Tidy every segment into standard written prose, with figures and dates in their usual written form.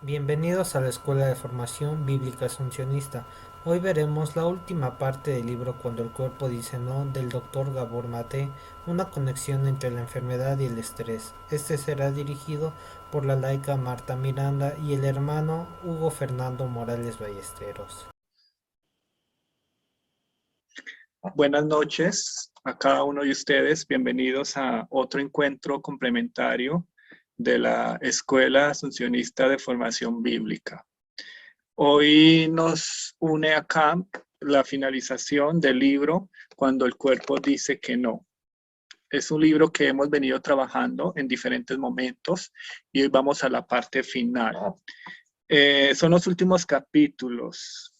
Bienvenidos a la Escuela de Formación Bíblica Asuncionista. Hoy veremos la última parte del libro Cuando el cuerpo dice no del Dr. Gabor Mate, una conexión entre la enfermedad y el estrés. Este será dirigido por la laica Marta Miranda y el hermano Hugo Fernando Morales Ballesteros. Buenas noches a cada uno de ustedes. Bienvenidos a otro encuentro complementario de la Escuela Asuncionista de Formación Bíblica. Hoy nos une acá la finalización del libro Cuando el cuerpo dice que no. Es un libro que hemos venido trabajando en diferentes momentos y hoy vamos a la parte final. Son los últimos capítulos.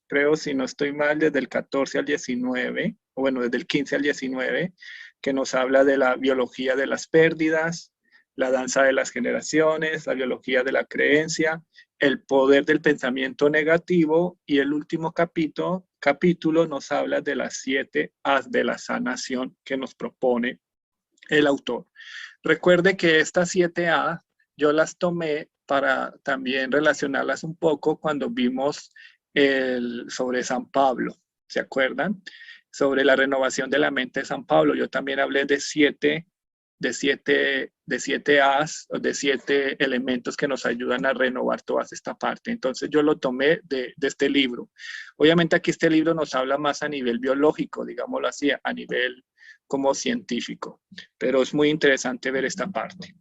Creo, si no estoy mal, desde el 14 al 19, o bueno, desde el 15 al 19, que nos habla de la biología de las pérdidas, la danza de las generaciones, la biología de la creencia, el poder del pensamiento negativo, y el último capítulo nos habla de las 7 As de la sanación que nos propone el autor. Recuerde que estas 7 A yo las tomé para también relacionarlas un poco cuando vimos sobre San Pablo, ¿se acuerdan? Sobre la renovación de la mente de San Pablo. Yo también hablé de siete As, de 7 elementos que nos ayudan a renovar toda esta parte. Entonces yo lo tomé de este libro. Obviamente aquí este libro nos habla más a nivel biológico, digámoslo así, a nivel como científico, pero es muy interesante ver esta parte.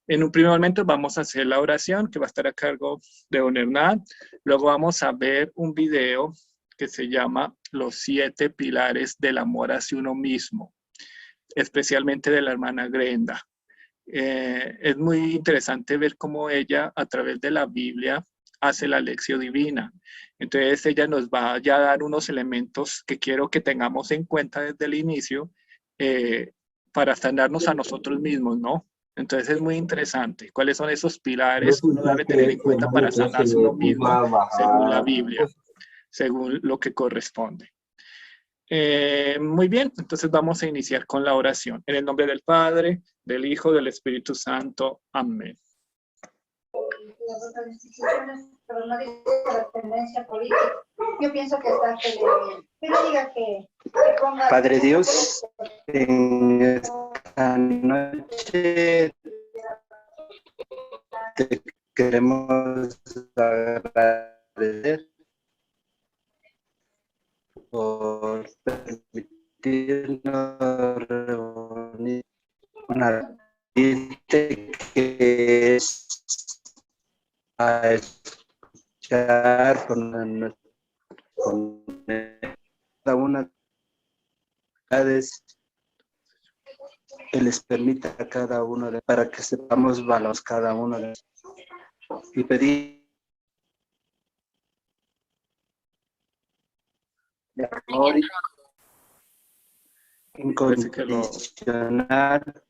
En un primer momento vamos a hacer la oración que va a estar a cargo de don Hernán. Luego vamos a ver un video que se llama Los 7 pilares del amor hacia uno mismo, especialmente de la hermana Grenda. Es muy interesante ver cómo ella a través de la Biblia hace la lección divina. Entonces ella nos va ya a dar unos elementos que quiero que tengamos en cuenta desde el inicio para sanarnos a nosotros mismos, ¿no? Entonces es muy interesante. ¿Cuáles son esos pilares que uno debe tener en cuenta para sanarse uno mismo según la Biblia, según lo que corresponde? Muy bien, entonces vamos a iniciar con la oración. En el nombre del Padre, del Hijo, del Espíritu Santo. Amén. Las otras instituciones, pero no dice la tendencia política. Yo pienso que está bien. Pero diga que ponga... Padre Dios, en esta noche te queremos agradecer por permitirnos reunir una gente que es a escuchar con cada una que les permita a cada uno para que sepamos valorar cada uno de y pedir de amor incondicional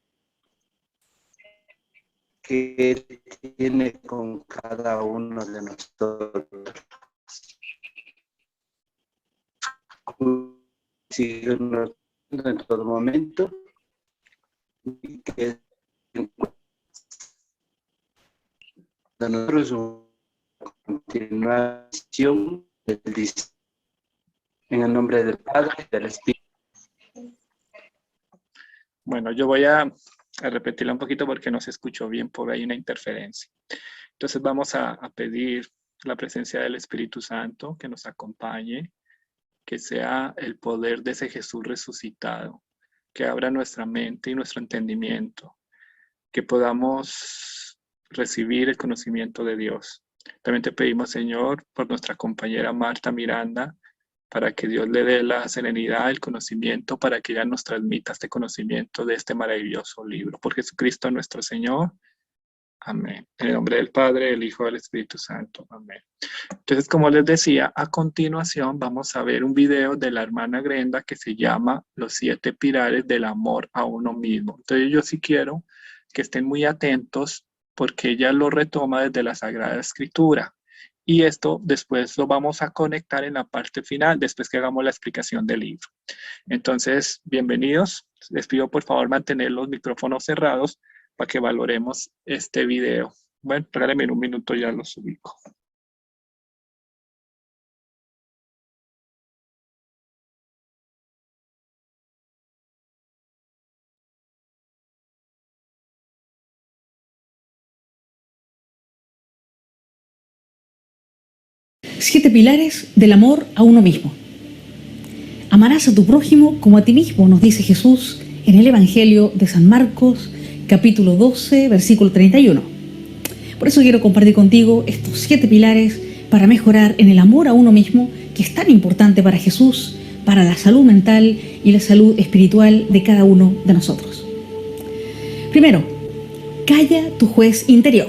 que tiene con cada uno de nosotros. Síguenos en todo momento y que de nosotros una continuación del en el nombre del Padre y del Espíritu. Bueno, yo voy a repetirla un poquito porque no se escuchó bien, por ahí una interferencia. Entonces vamos a pedir la presencia del Espíritu Santo que nos acompañe, que sea el poder de ese Jesús resucitado, que abra nuestra mente y nuestro entendimiento, que podamos recibir el conocimiento de Dios. También te pedimos, Señor, por nuestra compañera Marta Miranda, para que Dios le dé la serenidad, el conocimiento, para que ella nos transmita este conocimiento de este maravilloso libro. Por Jesucristo nuestro Señor. Amén. En el nombre del Padre, del Hijo y del Espíritu Santo. Amén. Entonces, como les decía, a continuación vamos a ver un video de la hermana Grenda que se llama Los 7 pilares del amor a uno mismo. Entonces, yo sí quiero que estén muy atentos porque ella lo retoma desde la Sagrada Escritura. Y esto después lo vamos a conectar en la parte final, después que hagamos la explicación del libro. Entonces, bienvenidos. Les pido por favor mantener los micrófonos cerrados para que valoremos este video Bueno, regáleme un minuto, ya los ubico. Siete pilares del amor a uno mismo. Amarás a tu prójimo como a ti mismo, nos dice Jesús en el Evangelio de San Marcos, capítulo 12, versículo 31. Por eso quiero compartir contigo estos 7 pilares para mejorar en el amor a uno mismo, que es tan importante para Jesús, para la salud mental y la salud espiritual de cada uno de nosotros. Primero, calla tu juez interior.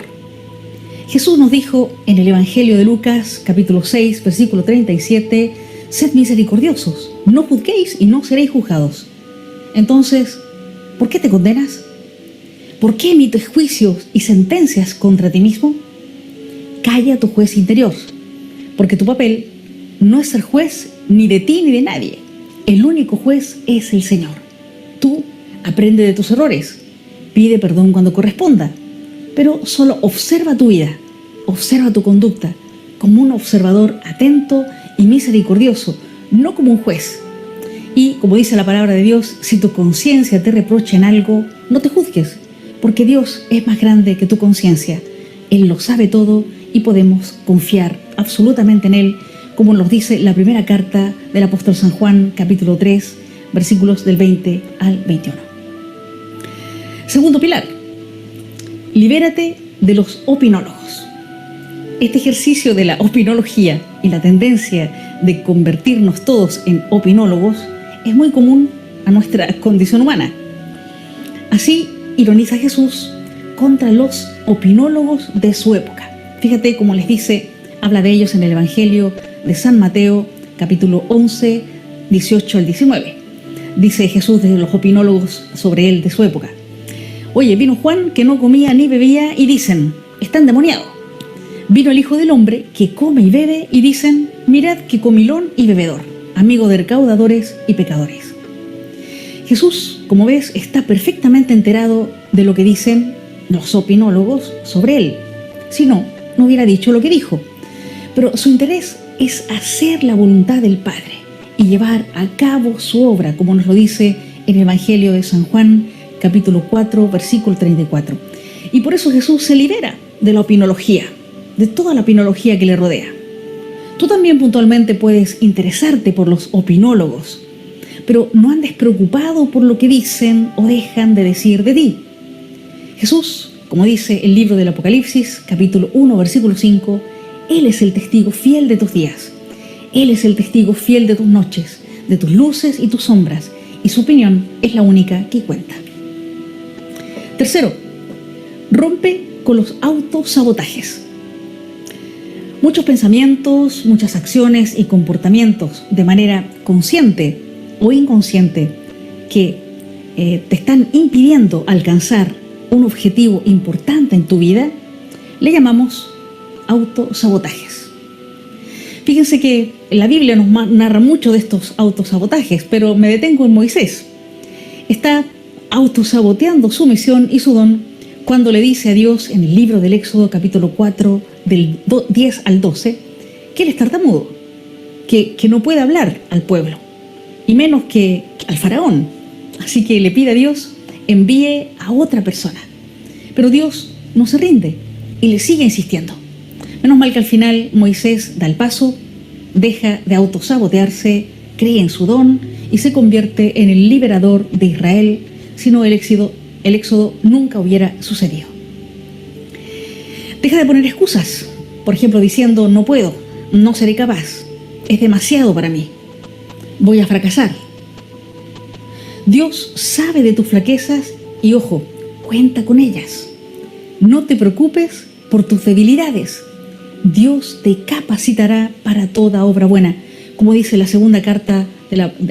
Jesús nos dijo en el Evangelio de Lucas, capítulo 6, versículo 37, sed misericordiosos, no juzguéis y no seréis juzgados. Entonces, ¿por qué te condenas? ¿Por qué emites juicios y sentencias contra ti mismo? Calla tu juez interior, porque tu papel no es ser juez ni de ti ni de nadie. El único juez es el Señor. Tú aprende de tus errores, pide perdón cuando corresponda, pero solo observa tu vida, observa tu conducta como un observador atento y misericordioso, no como un juez. Y como dice la palabra de Dios, si tu conciencia te reprocha en algo, no te juzgues, porque Dios es más grande que tu conciencia. Él lo sabe todo y podemos confiar absolutamente en Él, como nos dice la primera carta del apóstol San Juan, capítulo 3, versículos del 20 al 21. Segundo pilar, libérate de los opinólogos. Este ejercicio de la opinología y la tendencia de convertirnos todos en opinólogos es muy común a nuestra condición humana. Así ironiza Jesús contra los opinólogos de su época. Fíjate cómo les dice, habla de ellos en el Evangelio de San Mateo, capítulo 11, 18 al 19. Dice Jesús de los opinólogos sobre él de su época. Oye, vino Juan que no comía ni bebía y dicen, está endemoniado. Vino el Hijo del Hombre que come y bebe y dicen, mirad qué comilón y bebedor, amigo de recaudadores y pecadores. Jesús, como ves, está perfectamente enterado de lo que dicen los opinólogos sobre él. Si no, no hubiera dicho lo que dijo. Pero su interés es hacer la voluntad del Padre y llevar a cabo su obra, como nos lo dice en el Evangelio de San Juan, capítulo 4, versículo 34. Y por eso Jesús se libera de la opinología, de toda la opinología que le rodea. Tú también puntualmente puedes interesarte por los opinólogos, pero no andes preocupado por lo que dicen o dejan de decir de ti. Jesús, como dice el libro del Apocalipsis, capítulo 1, versículo 5, Él es el testigo fiel de tus días. Él es el testigo fiel de tus noches, de tus luces y tus sombras, y su opinión es la única que cuenta. Tercero, rompe con los autosabotajes. Muchos pensamientos, muchas acciones y comportamientos de manera consciente o inconsciente que te están impidiendo alcanzar un objetivo importante en tu vida, le llamamos autosabotajes. Fíjense que la Biblia nos narra mucho de estos autosabotajes, pero me detengo en Moisés. Está autosaboteando su misión y su don cuando le dice a Dios en el libro del Éxodo capítulo 4 del 10 al 12 que él es tartamudo, que no puede hablar al pueblo y menos que al faraón. Así que le pide a Dios envíe a otra persona, pero Dios no se rinde y le sigue insistiendo. Menos mal que al final Moisés da el paso, deja de autosabotearse, cree en su don y se convierte en el liberador de Israel. Si no, el éxodo nunca hubiera sucedido. Deja de poner excusas, por ejemplo diciendo no puedo, no seré capaz, es demasiado para mí, voy a fracasar. Dios sabe de tus flaquezas y ojo, cuenta con ellas. No te preocupes por tus debilidades. Dios te capacitará para toda obra buena, como dice la segunda carta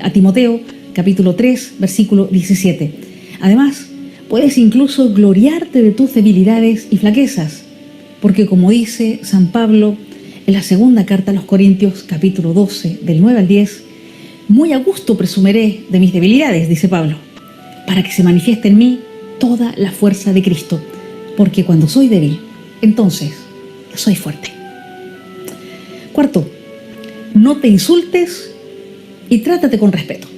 a Timoteo, capítulo 3, versículo 17. Además, puedes incluso gloriarte de tus debilidades y flaquezas, porque como dice San Pablo en la segunda carta a los Corintios, capítulo 12, del 9 al 10, muy a gusto presumiré de mis debilidades, dice Pablo, para que se manifieste en mí toda la fuerza de Cristo, porque cuando soy débil, entonces soy fuerte. Cuarto, no te insultes y trátate con respeto.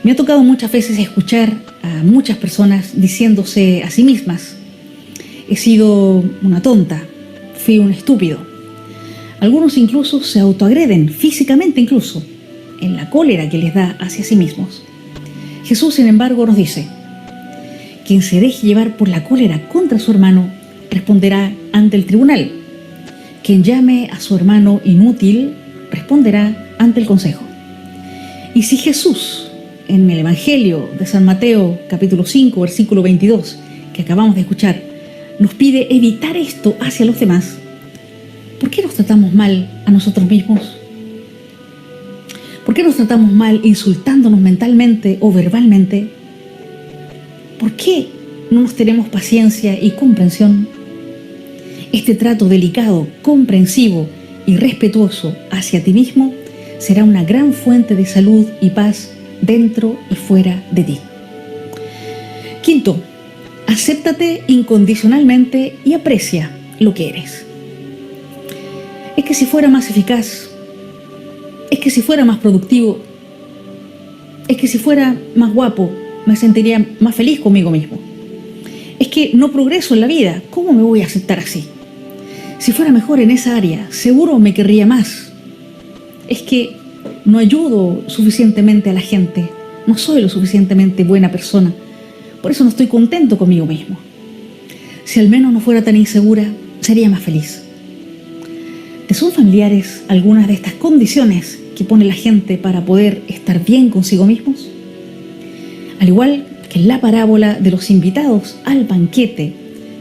Me ha tocado muchas veces escuchar a muchas personas diciéndose a sí mismas: he sido una tonta, fui un estúpido. Algunos incluso se autoagreden, físicamente incluso, en la cólera que les da hacia sí mismos. Jesús, sin embargo, nos dice: quien se deje llevar por la cólera contra su hermano responderá ante el tribunal. Quien llame a su hermano inútil responderá ante el consejo. Y si Jesús, en el Evangelio de San Mateo, capítulo 5, versículo 22, que acabamos de escuchar, nos pide evitar esto hacia los demás, ¿por qué nos tratamos mal a nosotros mismos? ¿Por qué nos tratamos mal insultándonos mentalmente o verbalmente? ¿Por qué no nos tenemos paciencia y comprensión? Este trato delicado, comprensivo y respetuoso hacia ti mismo será una gran fuente de salud y paz dentro y fuera de ti. Quinto, acéptate incondicionalmente y aprecia lo que eres. Es que si fuera más eficaz, es que si fuera más productivo, es que si fuera más guapo, me sentiría más feliz conmigo mismo. Es que no progreso en la vida, ¿cómo me voy a aceptar así? Si fuera mejor en esa área, seguro me querría más. Es que no ayudo suficientemente a la gente, no soy lo suficientemente buena persona, por eso no estoy contento conmigo mismo. Si al menos no fuera tan insegura, sería más feliz. ¿Te son familiares algunas de estas condiciones que pone la gente para poder estar bien consigo mismos? Al igual que en la parábola de los invitados al banquete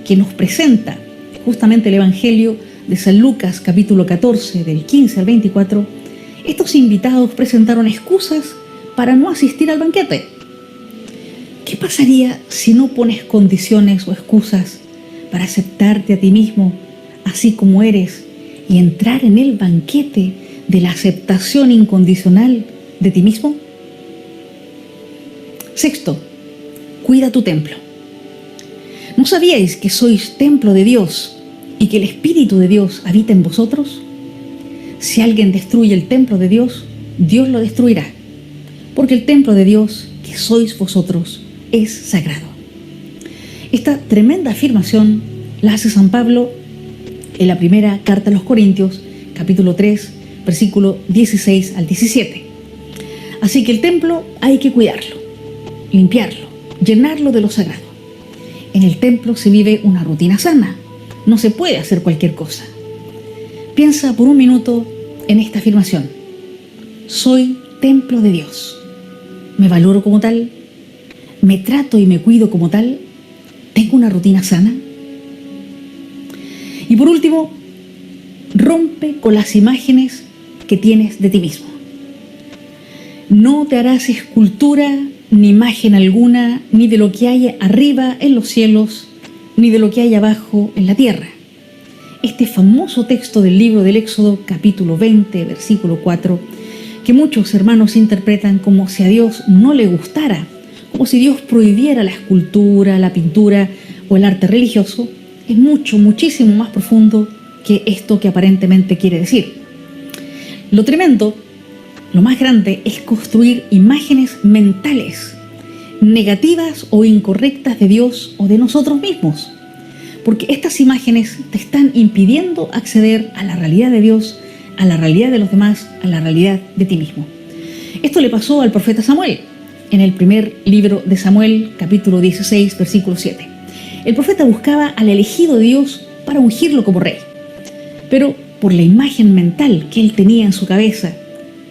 que nos presenta justamente el Evangelio de San Lucas, capítulo 14, del 15 al 24, estos invitados presentaron excusas para no asistir al banquete. ¿Qué pasaría si no pones condiciones o excusas para aceptarte a ti mismo, así como eres, y entrar en el banquete de la aceptación incondicional de ti mismo? Sexto, cuida tu templo. ¿No sabíais que sois templo de Dios y que el Espíritu de Dios habita en vosotros? Si alguien destruye el templo de Dios, Dios lo destruirá, porque el templo de Dios, que sois vosotros, es sagrado. Esta tremenda afirmación la hace San Pablo en la primera carta a los Corintios, capítulo 3, versículo 16 al 17. Así que el templo hay que cuidarlo, limpiarlo, llenarlo de lo sagrado. En el templo se vive una rutina sana, no se puede hacer cualquier cosa. Piensa por un minuto en esta afirmación: soy templo de Dios. ¿Me valoro como tal? ¿Me trato y me cuido como tal? ¿Tengo una rutina sana? Y por último, rompe con las imágenes que tienes de ti mismo. No te harás escultura ni imagen alguna, ni de lo que hay arriba en los cielos, ni de lo que hay abajo en la tierra. Este famoso texto del libro del Éxodo, capítulo 20, versículo 4, que muchos hermanos interpretan como si a Dios no le gustara, como si Dios prohibiera la escultura, la pintura o el arte religioso, es muchísimo más profundo que esto que aparentemente quiere decir. Lo tremendo, lo más grande, es construir imágenes mentales, negativas o incorrectas de Dios o de nosotros mismos, porque estas imágenes te están impidiendo acceder a la realidad de Dios, a la realidad de los demás, a la realidad de ti mismo. Esto le pasó al profeta Samuel, en el primer libro de Samuel, capítulo 16, versículo 7. El profeta buscaba al elegido de Dios para ungirlo como rey, pero por la imagen mental que él tenía en su cabeza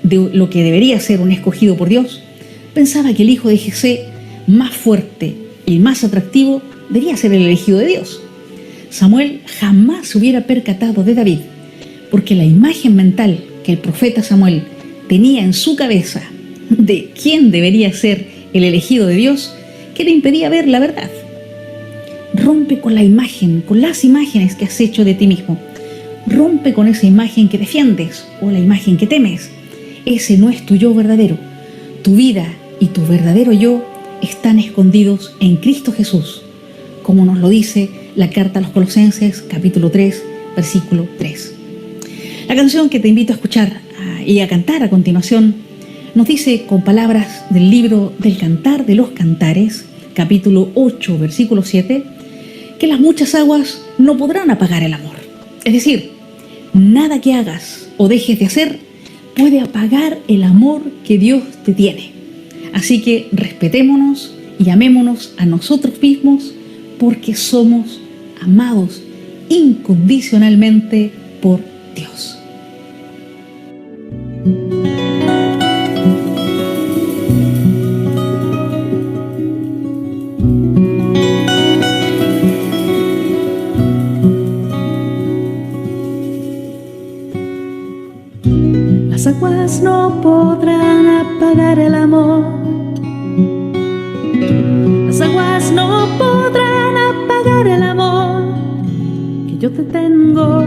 de lo que debería ser un escogido por Dios, pensaba que el hijo de Jesé, más fuerte y más atractivo, debía ser el elegido de Dios. Samuel jamás se hubiera percatado de David, porque la imagen mental que el profeta Samuel tenía en su cabeza de quién debería ser el elegido de Dios, que le impedía ver la verdad. Rompe con la imagen, con las imágenes que has hecho de ti mismo. Rompe con esa imagen que defiendes o la imagen que temes. Ese no es tu yo verdadero. Tu vida y tu verdadero yo están escondidos en Cristo Jesús, como nos lo dice la carta a los Colosenses, capítulo 3, versículo 3. La canción que te invito a escuchar y a cantar a continuación nos dice con palabras del libro del Cantar de los Cantares, capítulo 8, versículo 7, que las muchas aguas no podrán apagar el amor. Es decir, nada que hagas o dejes de hacer puede apagar el amor que Dios te tiene. Así que respetémonos y amémonos a nosotros mismos porque somos amados incondicionalmente por Dios. Las aguas no podrán apagar el amor. Las aguas no podrán apagar el amor que yo te tengo,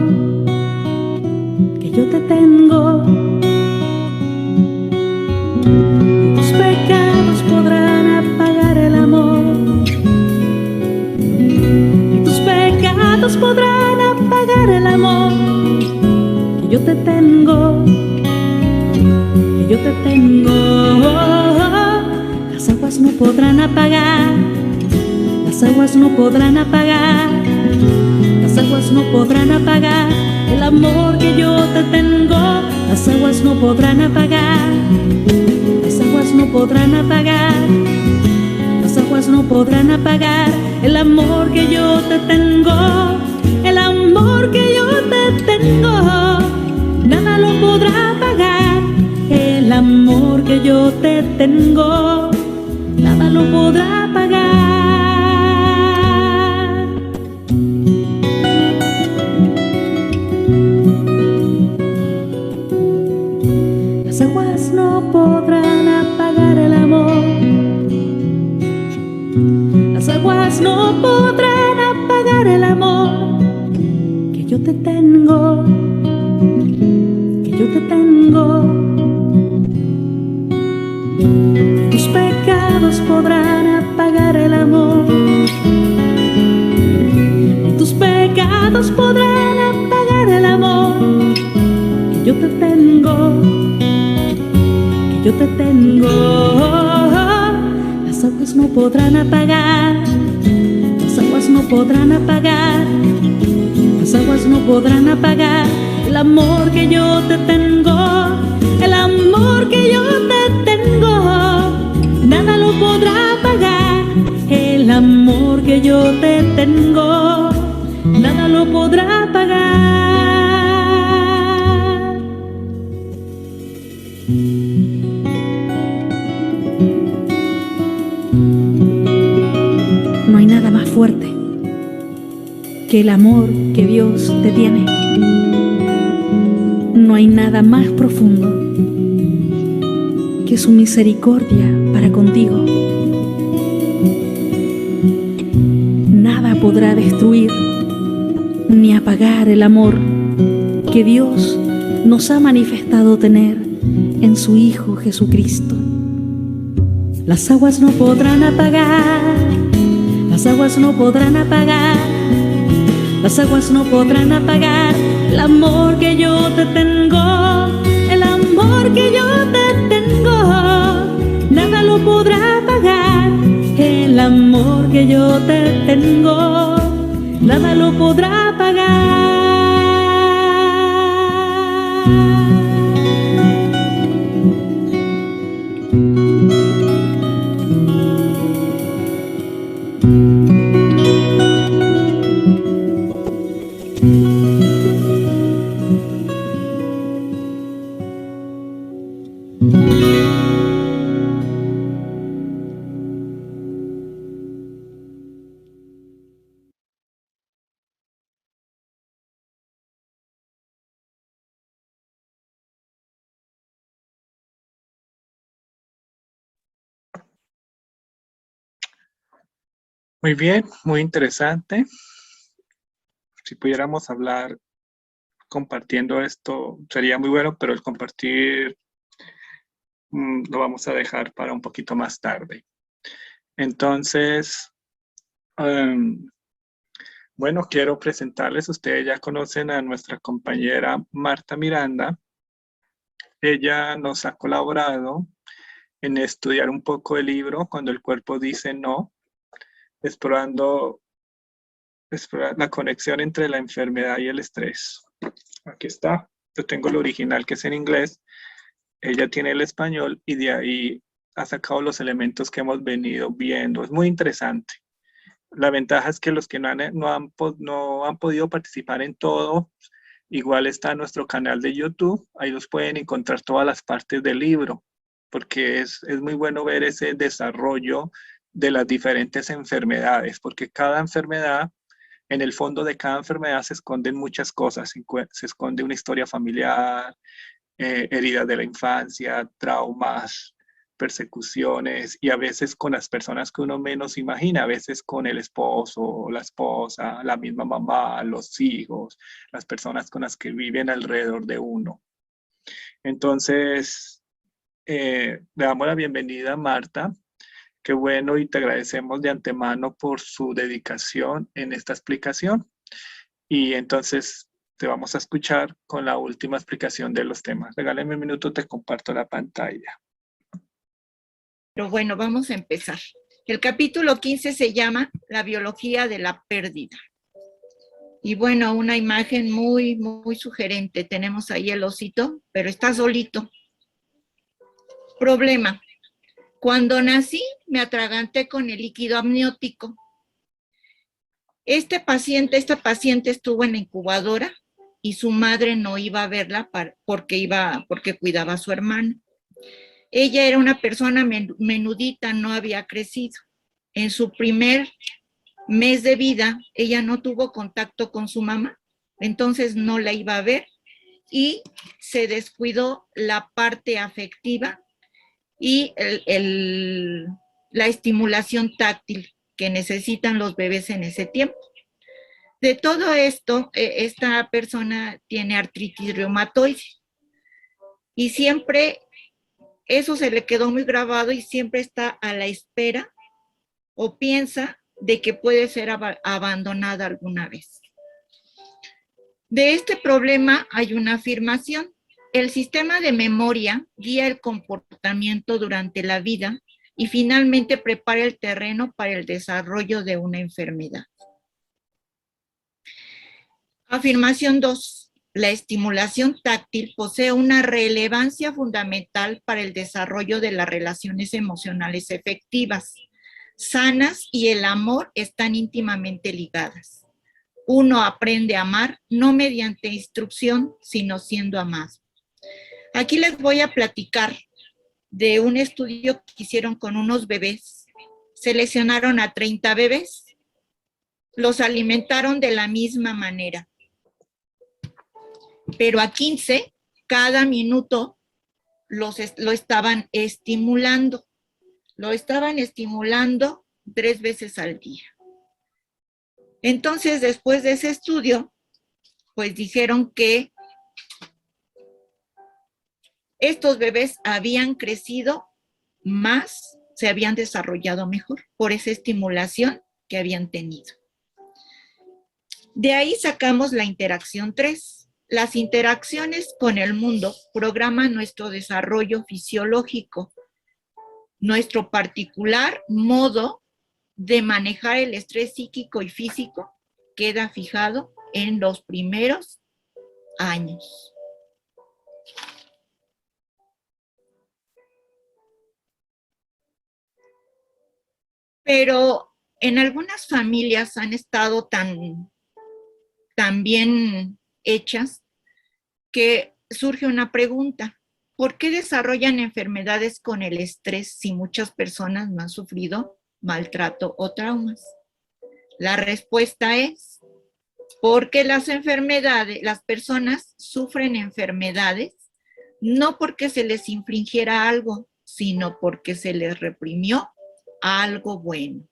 que yo te tengo. Y tus pecados podrán apagar el amor. Y tus pecados podrán apagar el amor que yo te tengo, que yo te tengo. Las aguas no podrán apagar, las aguas no podrán apagar, las aguas no podrán apagar el amor que yo te tengo. Las aguas no podrán apagar, las aguas no podrán apagar, las aguas no podrán apagar el amor que yo te tengo, el amor que yo te tengo. Nada lo podrá apagar, el amor que yo te tengo, nada lo podrá apagar. Las aguas no podrán apagar el amor. Las aguas no podrán apagar el amor que yo te tengo, que yo te tengo. Tus pecados podrán apagar el amor. Tus pecados podrán apagar el amor que yo te tengo, que yo te tengo. Las aguas no podrán apagar, las aguas no podrán apagar, las aguas no podrán apagar el amor que yo te tengo, el amor que yo te tengo. Nada lo podrá apagar, el amor que yo te tengo, nada lo podrá apagar. No hay nada más fuerte que el amor que Dios te tiene. No hay nada más profundo que su misericordia para contigo. Nada podrá destruir ni apagar el amor que Dios nos ha manifestado tener en su Hijo Jesucristo. Las aguas no podrán apagar, las aguas no podrán apagar, las aguas no podrán apagar el amor que yo te tengo, el amor que yo te tengo. Nada lo podrá apagar, el amor que yo te tengo, nada lo podrá apagar. Muy bien, muy interesante. Si pudiéramos hablar compartiendo esto, sería muy bueno, pero el compartir lo vamos a dejar para un poquito más tarde. Entonces, Bueno, quiero presentarles, ustedes ya conocen a nuestra compañera Marta Miranda. Ella nos ha colaborado en estudiar un poco el libro Cuando el cuerpo dice no, explorando la conexión entre la enfermedad y el estrés. Aquí está. Yo tengo el original que es en inglés. Ella tiene el español y de ahí ha sacado los elementos que hemos venido viendo. Es muy interesante. La ventaja es que los que no han podido participar en todo, igual está nuestro canal de YouTube. Ahí los pueden encontrar todas las partes del libro, porque es muy bueno ver ese desarrollo de las diferentes enfermedades, porque cada enfermedad, en el fondo de cada enfermedad se esconden muchas cosas. Se esconde una historia familiar, heridas de la infancia, traumas, persecuciones, y a veces con las personas que uno menos imagina, a veces con el esposo, la esposa, la misma mamá, los hijos, las personas con las que viven alrededor de uno. Entonces, le damos la bienvenida a Marta. Qué bueno, y te agradecemos de antemano por su dedicación en esta explicación. Y entonces te vamos a escuchar con la última explicación de los temas. Regálame un minuto, te comparto la pantalla. Pero bueno, vamos a empezar. El capítulo 15 se llama La biología de la pérdida. Y bueno, una imagen muy, muy sugerente. Tenemos ahí el osito, pero está solito. Problema. Cuando nací, me atraganté con el líquido amniótico. Esta paciente estuvo en la incubadora y su madre no iba a verla porque cuidaba a su hermano. Ella era una persona menudita, no había crecido. En su primer mes de vida, ella no tuvo contacto con su mamá, entonces no la iba a ver y se descuidó la parte afectiva y la estimulación táctil que necesitan los bebés en ese tiempo. De todo esto, esta persona tiene artritis reumatoide y siempre eso se le quedó muy grabado y siempre está a la espera o piensa de que puede ser abandonada alguna vez. De este problema hay una afirmación. El sistema de memoria guía el comportamiento durante la vida y finalmente prepara el terreno para el desarrollo de una enfermedad. Afirmación 2. La estimulación táctil posee una relevancia fundamental para el desarrollo de las relaciones emocionales efectivas, sanas, y el amor están íntimamente ligadas. Uno aprende a amar no mediante instrucción, sino siendo amado. Aquí les voy a platicar de un estudio que hicieron con unos bebés. Seleccionaron a 30 bebés, los alimentaron de la misma manera, pero a 15, cada minuto lo estaban estimulando. Lo estaban estimulando 3 veces al día. Entonces, después de ese estudio, pues dijeron que estos bebés habían crecido más, se habían desarrollado mejor por esa estimulación que habían tenido. De ahí sacamos la interacción 3. Las interacciones con el mundo programan nuestro desarrollo fisiológico. Nuestro particular modo de manejar el estrés psíquico y físico queda fijado en los primeros años. Pero en algunas familias han estado tan bien hechas que surge una pregunta. ¿Por qué desarrollan enfermedades con el estrés si muchas personas no han sufrido maltrato o traumas? La respuesta es porque las personas sufren enfermedades no porque se les infligiera algo, sino porque se les reprimió algo bueno.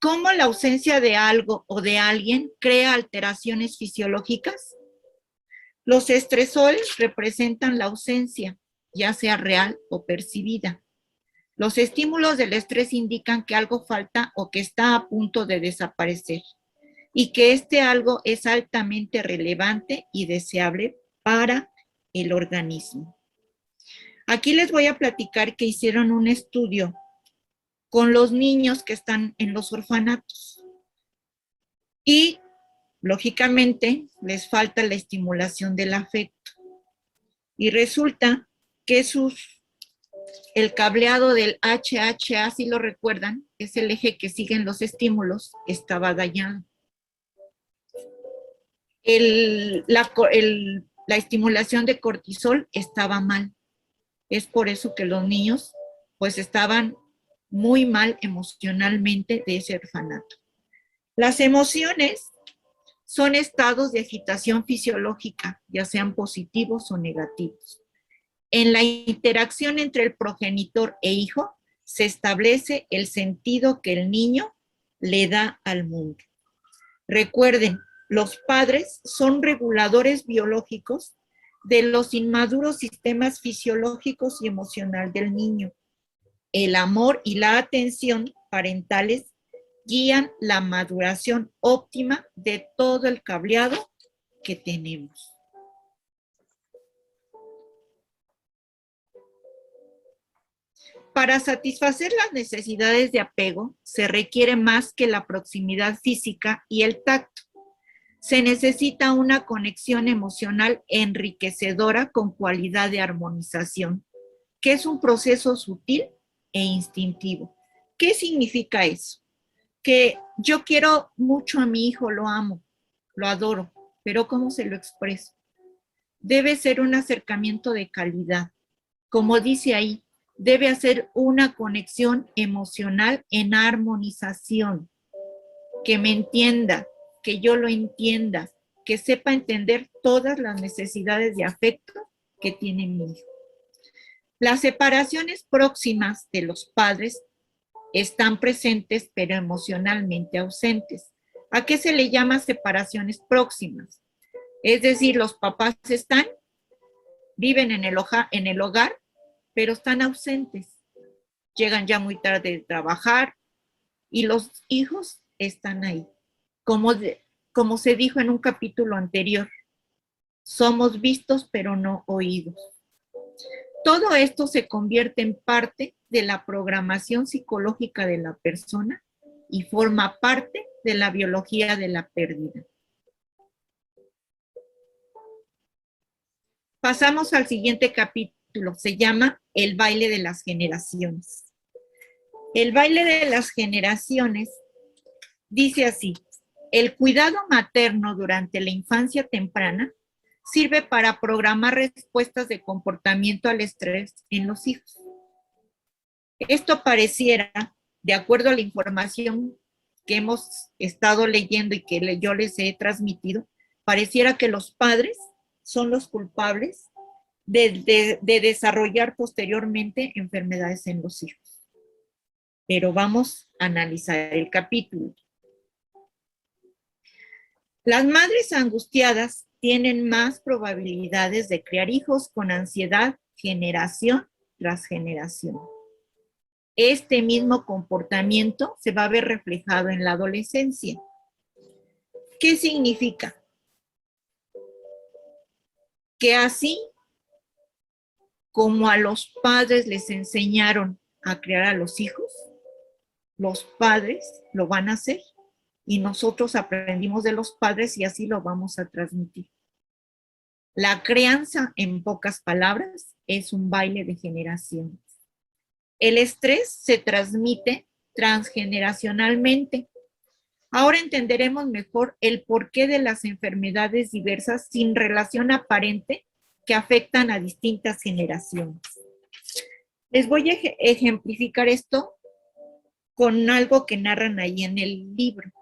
¿Cómo la ausencia de algo o de alguien crea alteraciones fisiológicas? Los estresores representan la ausencia, ya sea real o percibida. Los estímulos del estrés indican que algo falta o que está a punto de desaparecer. y que este algo es altamente relevante y deseable para el organismo. Aquí les voy a platicar que hicieron un estudio con los niños que están en los orfanatos y, lógicamente, les falta la estimulación del afecto. Y resulta que el cableado del HHA, si lo recuerdan, es el eje que siguen los estímulos, estaba dañado. La estimulación de cortisol estaba mal. Es por eso que los niños pues estaban muy mal emocionalmente de ese orfanato. Las emociones son estados de agitación fisiológica, ya sean positivos o negativos. En la interacción entre el progenitor e hijo se establece el sentido que el niño le da al mundo. Recuerden, los padres son reguladores biológicos de los inmaduros sistemas fisiológicos y emocional del niño. El amor y la atención parentales guían la maduración óptima de todo el cableado que tenemos. Para satisfacer las necesidades de apego se requiere más que la proximidad física y el tacto. Se necesita una conexión emocional enriquecedora con cualidad de armonización, que es un proceso sutil e instintivo. ¿Qué significa eso? Que yo quiero mucho a mi hijo, lo amo, lo adoro, pero ¿cómo se lo expreso? Debe ser un acercamiento de calidad. Como dice ahí, debe hacer una conexión emocional en armonización, que me entienda, que yo lo entienda, que sepa entender todas las necesidades de afecto que tiene mi hijo. Las separaciones próximas de los padres están presentes, pero emocionalmente ausentes. ¿A qué se le llama separaciones próximas? Es decir, los papás viven en el hogar, pero están ausentes. Llegan ya muy tarde de trabajar y los hijos están ahí. Como se dijo en un capítulo anterior, somos vistos pero no oídos. Todo esto se convierte en parte de la programación psicológica de la persona y forma parte de la biología de la pérdida. Pasamos al siguiente capítulo, se llama El baile de las generaciones. El baile de las generaciones dice así: el cuidado materno durante la infancia temprana sirve para programar respuestas de comportamiento al estrés en los hijos. Esto pareciera, de acuerdo a la información que hemos estado leyendo y que yo les he transmitido, pareciera que los padres son los culpables de desarrollar posteriormente enfermedades en los hijos. Pero vamos a analizar el capítulo. Las madres angustiadas tienen más probabilidades de criar hijos con ansiedad generación tras generación. Este mismo comportamiento se va a ver reflejado en la adolescencia. ¿Qué significa? Que así como a los padres les enseñaron a criar a los hijos, los padres lo van a hacer y nosotros aprendimos de los padres y así lo vamos a transmitir. La crianza, en pocas palabras, es un baile de generaciones. El estrés se transmite transgeneracionalmente. Ahora entenderemos mejor el porqué de las enfermedades diversas sin relación aparente que afectan a distintas generaciones. Les voy a ejemplificar esto con algo que narran ahí en el libro.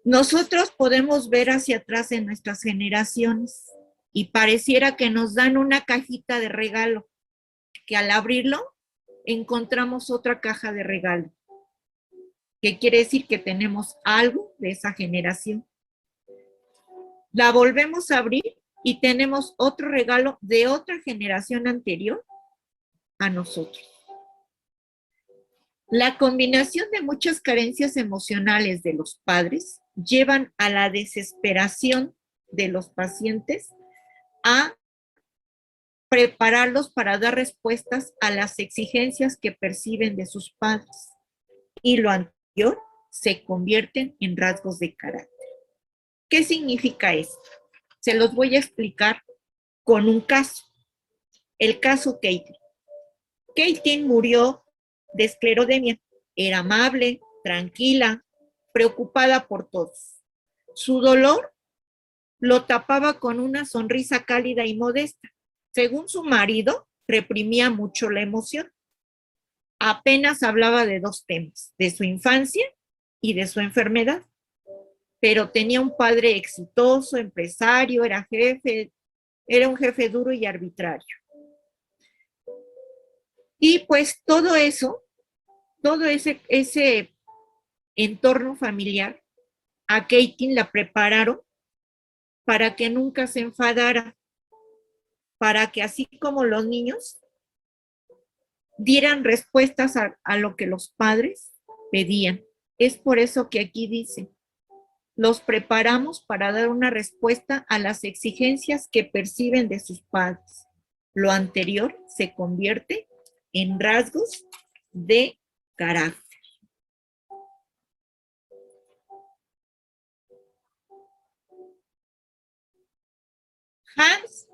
Nosotros podemos ver hacia atrás en nuestras generaciones y pareciera que nos dan una cajita de regalo, que al abrirlo encontramos otra caja de regalo, que quiere decir que tenemos algo de esa generación. La volvemos a abrir y tenemos otro regalo de otra generación anterior a nosotros. La combinación de muchas carencias emocionales de los padres llevan a la desesperación de los pacientes a prepararlos para dar respuestas a las exigencias que perciben de sus padres. Y lo anterior se convierten en rasgos de carácter. ¿Qué significa esto? Se los voy a explicar con un caso. El caso Katie. Katie murió de esclerodermia. Era amable, tranquila, preocupada por todos. Su dolor lo tapaba con una sonrisa cálida y modesta. Según su marido, reprimía mucho la emoción. Apenas hablaba de dos temas, de su infancia y de su enfermedad. Pero tenía un padre exitoso, empresario, era un jefe duro y arbitrario. Y pues todo ese entorno familiar, a Katie la prepararon para que nunca se enfadara, para que así como los niños dieran respuestas a lo que los padres pedían. Es por eso que aquí dice, los preparamos para dar una respuesta a las exigencias que perciben de sus padres. Lo anterior se convierte en rasgos de carácter. Hans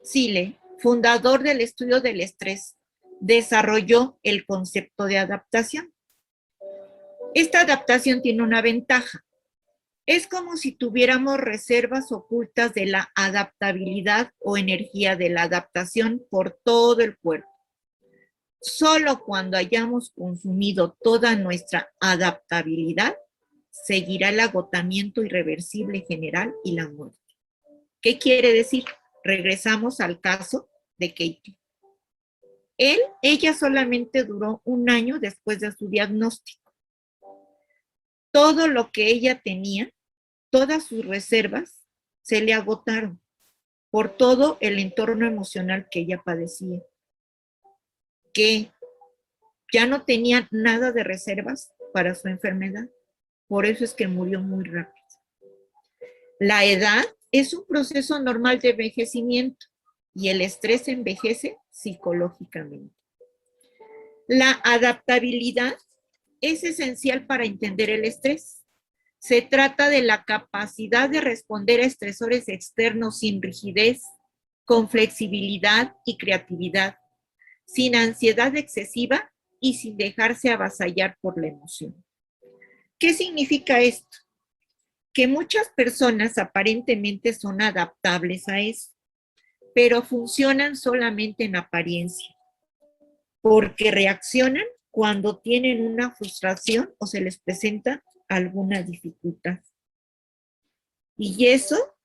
Selye, fundador del estudio del estrés, desarrolló el concepto de adaptación. Esta adaptación tiene una ventaja. Es como si tuviéramos reservas ocultas de la adaptabilidad o energía de la adaptación por todo el cuerpo. Solo cuando hayamos consumido toda nuestra adaptabilidad, seguirá el agotamiento irreversible general y la muerte. ¿Qué quiere decir? Regresamos al caso de Katie. Ella solamente duró 1 año después de su diagnóstico. Todo lo que ella tenía, todas sus reservas, se le agotaron por todo el entorno emocional que ella padecía. Que ya no tenía nada de reservas para su enfermedad. Por eso es que murió muy rápido. La edad es un proceso normal de envejecimiento y el estrés envejece psicológicamente. La adaptabilidad es esencial para entender el estrés. Se trata de la capacidad de responder a estresores externos sin rigidez, con flexibilidad y creatividad, sin ansiedad excesiva y sin dejarse avasallar por la emoción. ¿Qué significa esto? Que muchas personas aparentemente son adaptables a eso, pero funcionan solamente en apariencia, porque reaccionan cuando tienen una frustración o se les presenta alguna dificultad. Y eso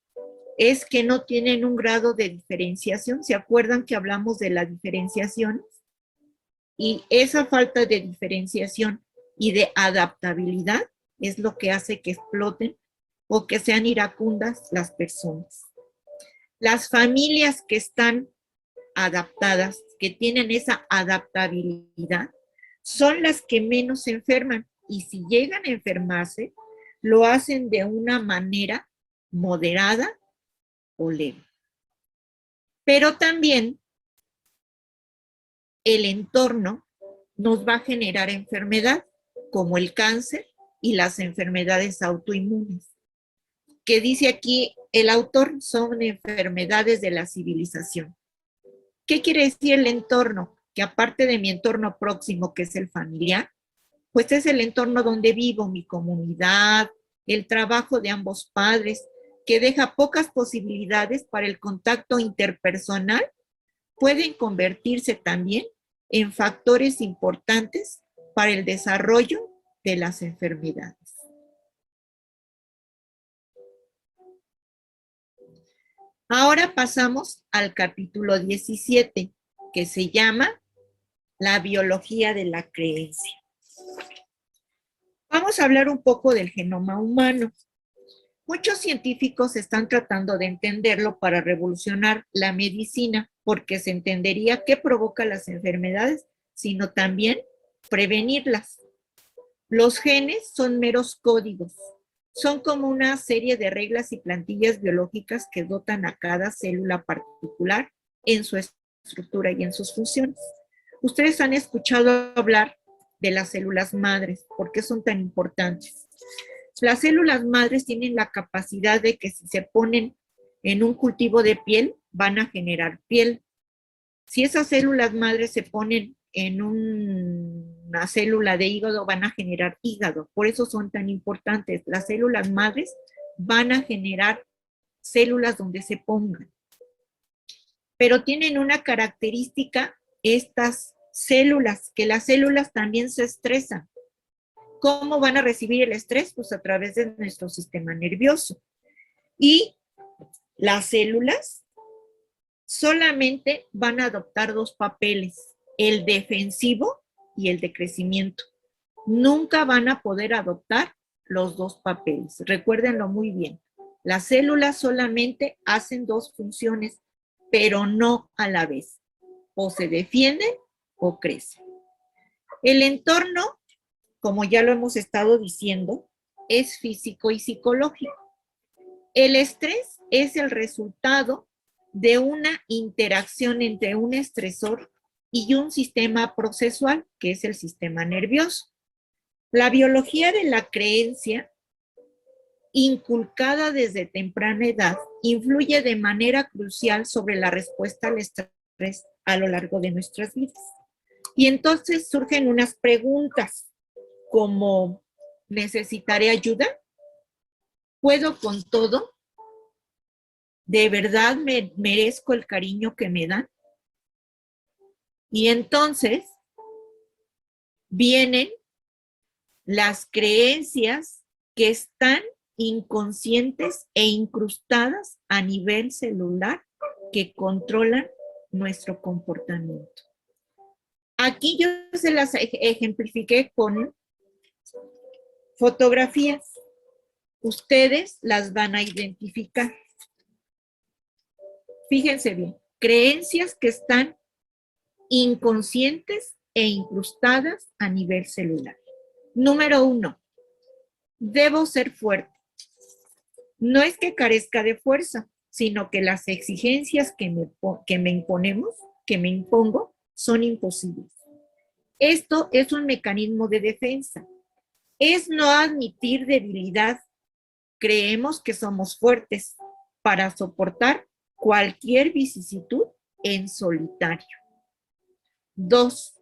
es que no tienen un grado de diferenciación. ¿Se acuerdan que hablamos de la diferenciación? Y esa falta de diferenciación y de adaptabilidad es lo que hace que exploten o que sean iracundas las personas. Las familias que están adaptadas, que tienen esa adaptabilidad, son las que menos se enferman. Y si llegan a enfermarse, lo hacen de una manera moderada o leve. Pero también el entorno nos va a generar enfermedad, como el cáncer y las enfermedades autoinmunes. Que dice aquí el autor, son enfermedades de la civilización. ¿Qué quiere decir el entorno? Que aparte de mi entorno próximo, que es el familiar, pues es el entorno donde vivo, mi comunidad, el trabajo de ambos padres, que deja pocas posibilidades para el contacto interpersonal, pueden convertirse también en factores importantes para el desarrollo de las enfermedades. Ahora pasamos al capítulo 17, que se llama La biología de la creencia. Vamos a hablar un poco del genoma humano. Muchos científicos están tratando de entenderlo para revolucionar la medicina, porque se entendería qué provoca las enfermedades, sino también prevenirlas. Los genes son meros códigos. Son como una serie de reglas y plantillas biológicas que dotan a cada célula particular en su estructura y en sus funciones. Ustedes han escuchado hablar de las células madres. ¿Por qué son tan importantes? Las células madres tienen la capacidad de que si se ponen en un cultivo de piel, van a generar piel. Si esas células madres se ponen en una célula de hígado, van a generar hígado. Por eso son tan importantes. Las células madres van a generar células donde se pongan. Pero tienen una característica estas células, que las células también se estresan. ¿Cómo van a recibir el estrés? Pues a través de nuestro sistema nervioso. Y las células solamente van a adoptar dos papeles, el defensivo y el de crecimiento. Nunca van a poder adoptar los dos papeles. Recuérdenlo muy bien. Las células solamente hacen dos funciones, pero no a la vez. O se defienden o crecen. El entorno, como ya lo hemos estado diciendo, es físico y psicológico. El estrés es el resultado de una interacción entre un estresor y un sistema procesual, que es el sistema nervioso. La biología de la creencia, inculcada desde temprana edad, influye de manera crucial sobre la respuesta al estrés a lo largo de nuestras vidas. Y entonces surgen unas preguntas como, ¿necesitaré ayuda? ¿Puedo con todo? ¿De verdad me merezco el cariño que me dan? Y entonces vienen las creencias que están inconscientes e incrustadas a nivel celular que controlan nuestro comportamiento. Aquí yo se las ejemplifiqué con fotografías. Ustedes las van a identificar. Fíjense bien, creencias que están inconscientes e incrustadas a nivel celular. Número 1, debo ser fuerte. No es que carezca de fuerza, sino que las exigencias que me impongo, son imposibles. Esto es un mecanismo de defensa. Es no admitir debilidad. Creemos que somos fuertes para soportar cualquier vicisitud en solitario. 2,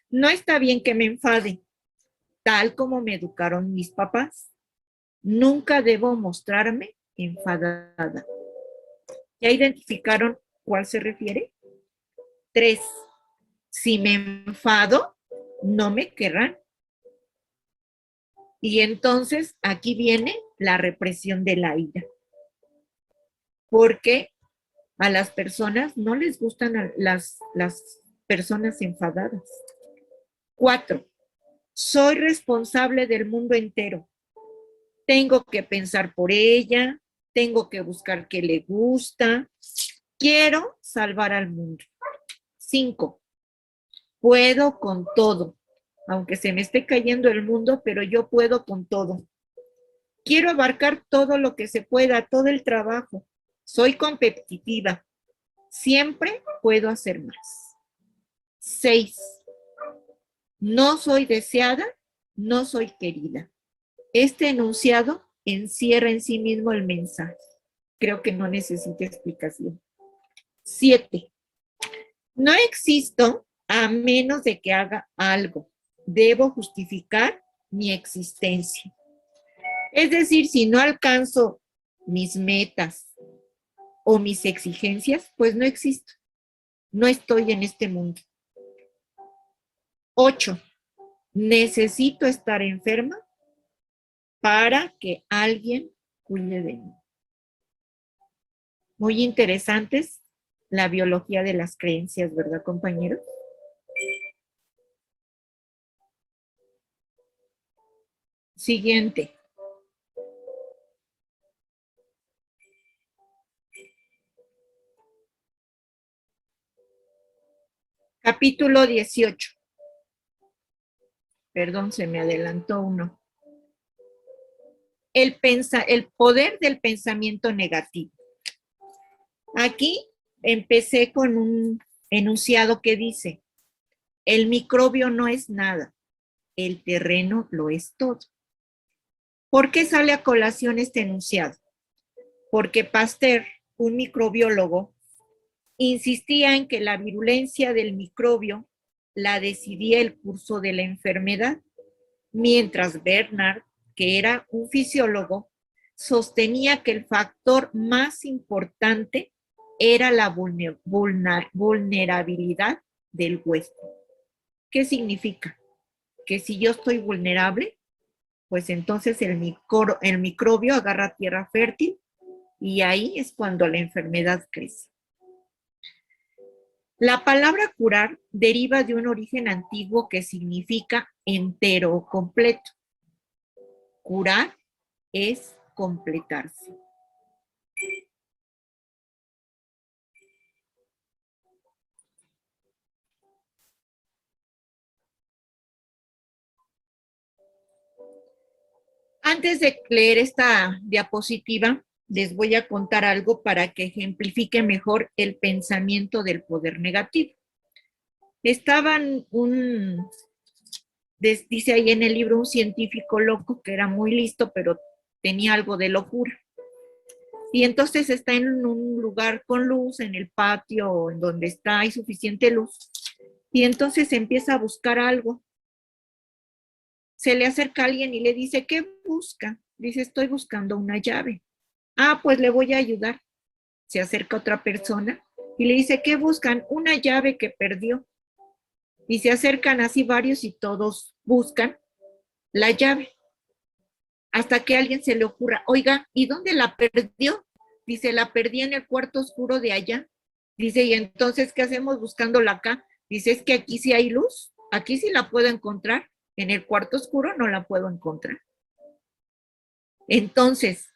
no está bien que me enfade, tal como me educaron mis papás. Nunca debo mostrarme enfadada. ¿Ya identificaron cuál se refiere? 3, si me enfado, no me querrán. Y entonces aquí viene la represión de la ira. Porque a las personas no les gustan las personas enfadadas. 4, soy responsable del mundo entero. Tengo que pensar por ella, tengo que buscar qué le gusta. Quiero salvar al mundo. 5, puedo con todo. Aunque se me esté cayendo el mundo, pero yo puedo con todo. Quiero abarcar todo lo que se pueda, todo el trabajo. Soy competitiva. Siempre puedo hacer más. 6, no soy deseada, no soy querida. Este enunciado encierra en sí mismo el mensaje. Creo que no necesita explicación. 7, no existo a menos de que haga algo. Debo justificar mi existencia. Es decir, si no alcanzo mis metas o mis exigencias, pues no existo. No estoy en este mundo. 8, necesito estar enferma para que alguien cuide de mí. Muy interesantes la biología de las creencias, ¿verdad, compañeros? Siguiente. Capítulo 18. Perdón, se me adelantó uno. El poder del pensamiento negativo. Aquí empecé con un enunciado que dice, el microbio no es nada, el terreno lo es todo. ¿Por qué sale a colación este enunciado? Porque Pasteur, un microbiólogo, insistía en que la virulencia del microbio la decidía el curso de la enfermedad, mientras Bernard, que era un fisiólogo, sostenía que el factor más importante era la vulnerabilidad del huésped. ¿Qué significa? Que si yo estoy vulnerable, pues entonces el microbio agarra tierra fértil y ahí es cuando la enfermedad crece. La palabra curar deriva de un origen antiguo que significa entero o completo. Curar es completarse. Antes de leer esta diapositiva, les voy a contar algo para que ejemplifique mejor el pensamiento del poder negativo. Dice ahí en el libro, un científico loco que era muy listo, pero tenía algo de locura. Y entonces está en un lugar con luz, en el patio, en donde hay suficiente luz, y entonces empieza a buscar algo. Se le acerca a alguien y le dice, ¿qué busca? Dice, estoy buscando una llave. Ah, pues le voy a ayudar. Se acerca otra persona y le dice, ¿qué buscan? Una llave que perdió. Y se acercan así varios y todos buscan la llave. Hasta que a alguien se le ocurra, oiga, ¿y dónde la perdió? Dice, la perdí en el cuarto oscuro de allá. Dice, ¿y entonces qué hacemos buscándola acá? Dice, es que aquí sí hay luz, aquí sí la puedo encontrar, en el cuarto oscuro no la puedo encontrar. Entonces,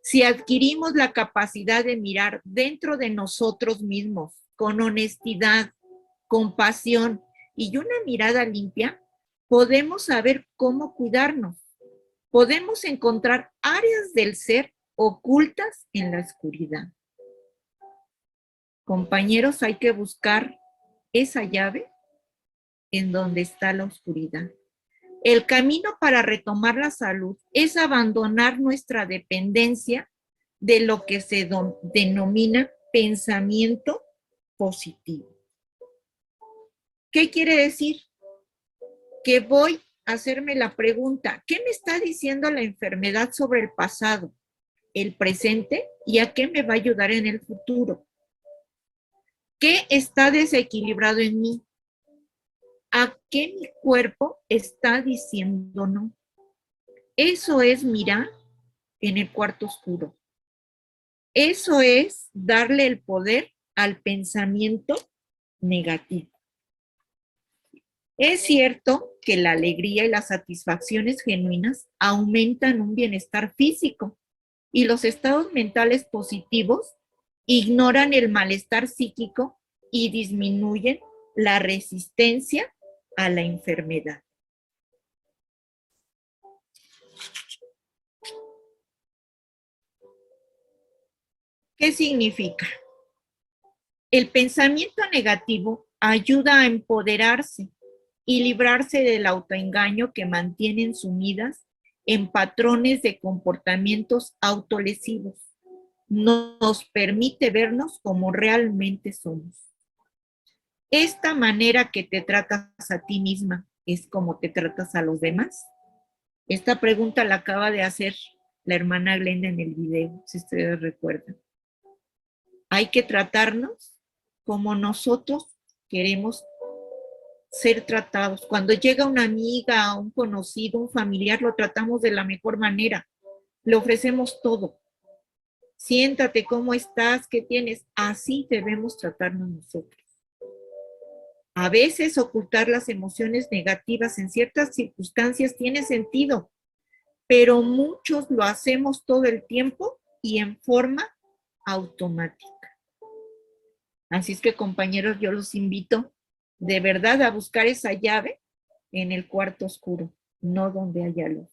si adquirimos la capacidad de mirar dentro de nosotros mismos, con honestidad, compasión y una mirada limpia, podemos saber cómo cuidarnos. Podemos encontrar áreas del ser ocultas en la oscuridad. Compañeros, hay que buscar esa llave en donde está la oscuridad. El camino para retomar la salud es abandonar nuestra dependencia de lo que se denomina pensamiento positivo. ¿Qué quiere decir? Que voy a hacerme la pregunta, ¿qué me está diciendo la enfermedad sobre el pasado, el presente y a qué me va a ayudar en el futuro? ¿Qué está desequilibrado en mí? ¿A qué mi cuerpo está diciendo no? Eso es mirar en el cuarto oscuro. Eso es darle el poder al pensamiento negativo. Es cierto que la alegría y las satisfacciones genuinas aumentan un bienestar físico y los estados mentales positivos ignoran el malestar psíquico y disminuyen la resistencia a la enfermedad. ¿Qué significa? El pensamiento negativo ayuda a empoderarse y librarse del autoengaño que mantienen sumidas en patrones de comportamientos autolesivos. Nos permite vernos como realmente somos. Esta manera que te tratas a ti misma es como te tratas a los demás. Esta pregunta la acaba de hacer la hermana Glenda en el video, si ustedes recuerdan. Hay que tratarnos como nosotros queremos ser tratados. Cuando llega una amiga, un conocido, un familiar, lo tratamos de la mejor manera. Le ofrecemos todo. Siéntate, ¿cómo estás? ¿Qué tienes? Así debemos tratarnos nosotros. A veces ocultar las emociones negativas en ciertas circunstancias tiene sentido, pero muchos lo hacemos todo el tiempo y en forma automática. Así es que, compañeros, yo los invito de verdad a buscar esa llave en el cuarto oscuro, no donde haya luz.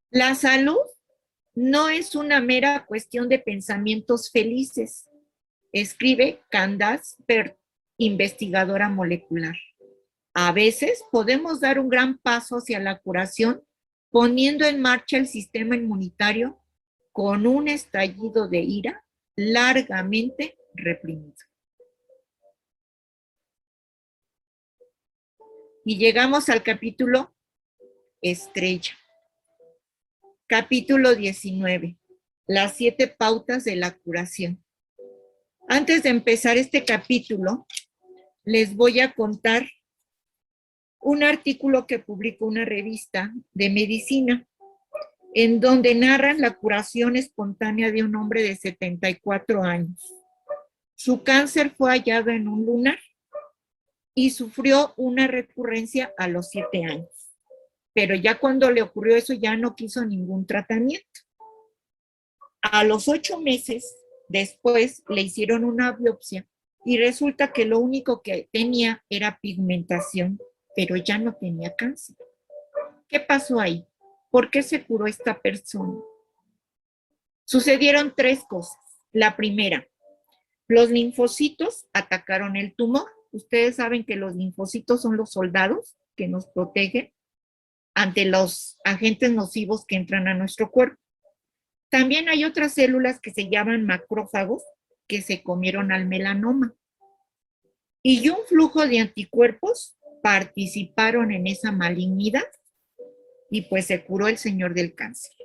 La salud no es una mera cuestión de pensamientos felices, escribe Candace Pert, investigadora molecular. A veces podemos dar un gran paso hacia la curación poniendo en marcha el sistema inmunitario con un estallido de ira largamente reprimido. Y llegamos al capítulo estrella. Capítulo 19. Las 7 pautas de la curación. Antes de empezar este capítulo, les voy a contar un artículo que publicó una revista de medicina, en donde narran la curación espontánea de un hombre de 74 años. Su cáncer fue hallado en un lunar y sufrió una recurrencia a los 7 años. Pero ya cuando le ocurrió eso, ya no quiso ningún tratamiento. A los 8 meses después le hicieron una biopsia y resulta que lo único que tenía era pigmentación, pero ya no tenía cáncer. ¿Qué pasó ahí? ¿Por qué se curó esta persona? Sucedieron 3 cosas. La primera, los linfocitos atacaron el tumor. Ustedes saben que los linfocitos son los soldados que nos protegen ante los agentes nocivos que entran a nuestro cuerpo. También hay otras células que se llaman macrófagos que se comieron al melanoma. Y un flujo de anticuerpos participaron en esa malignidad y pues se curó el señor del cáncer.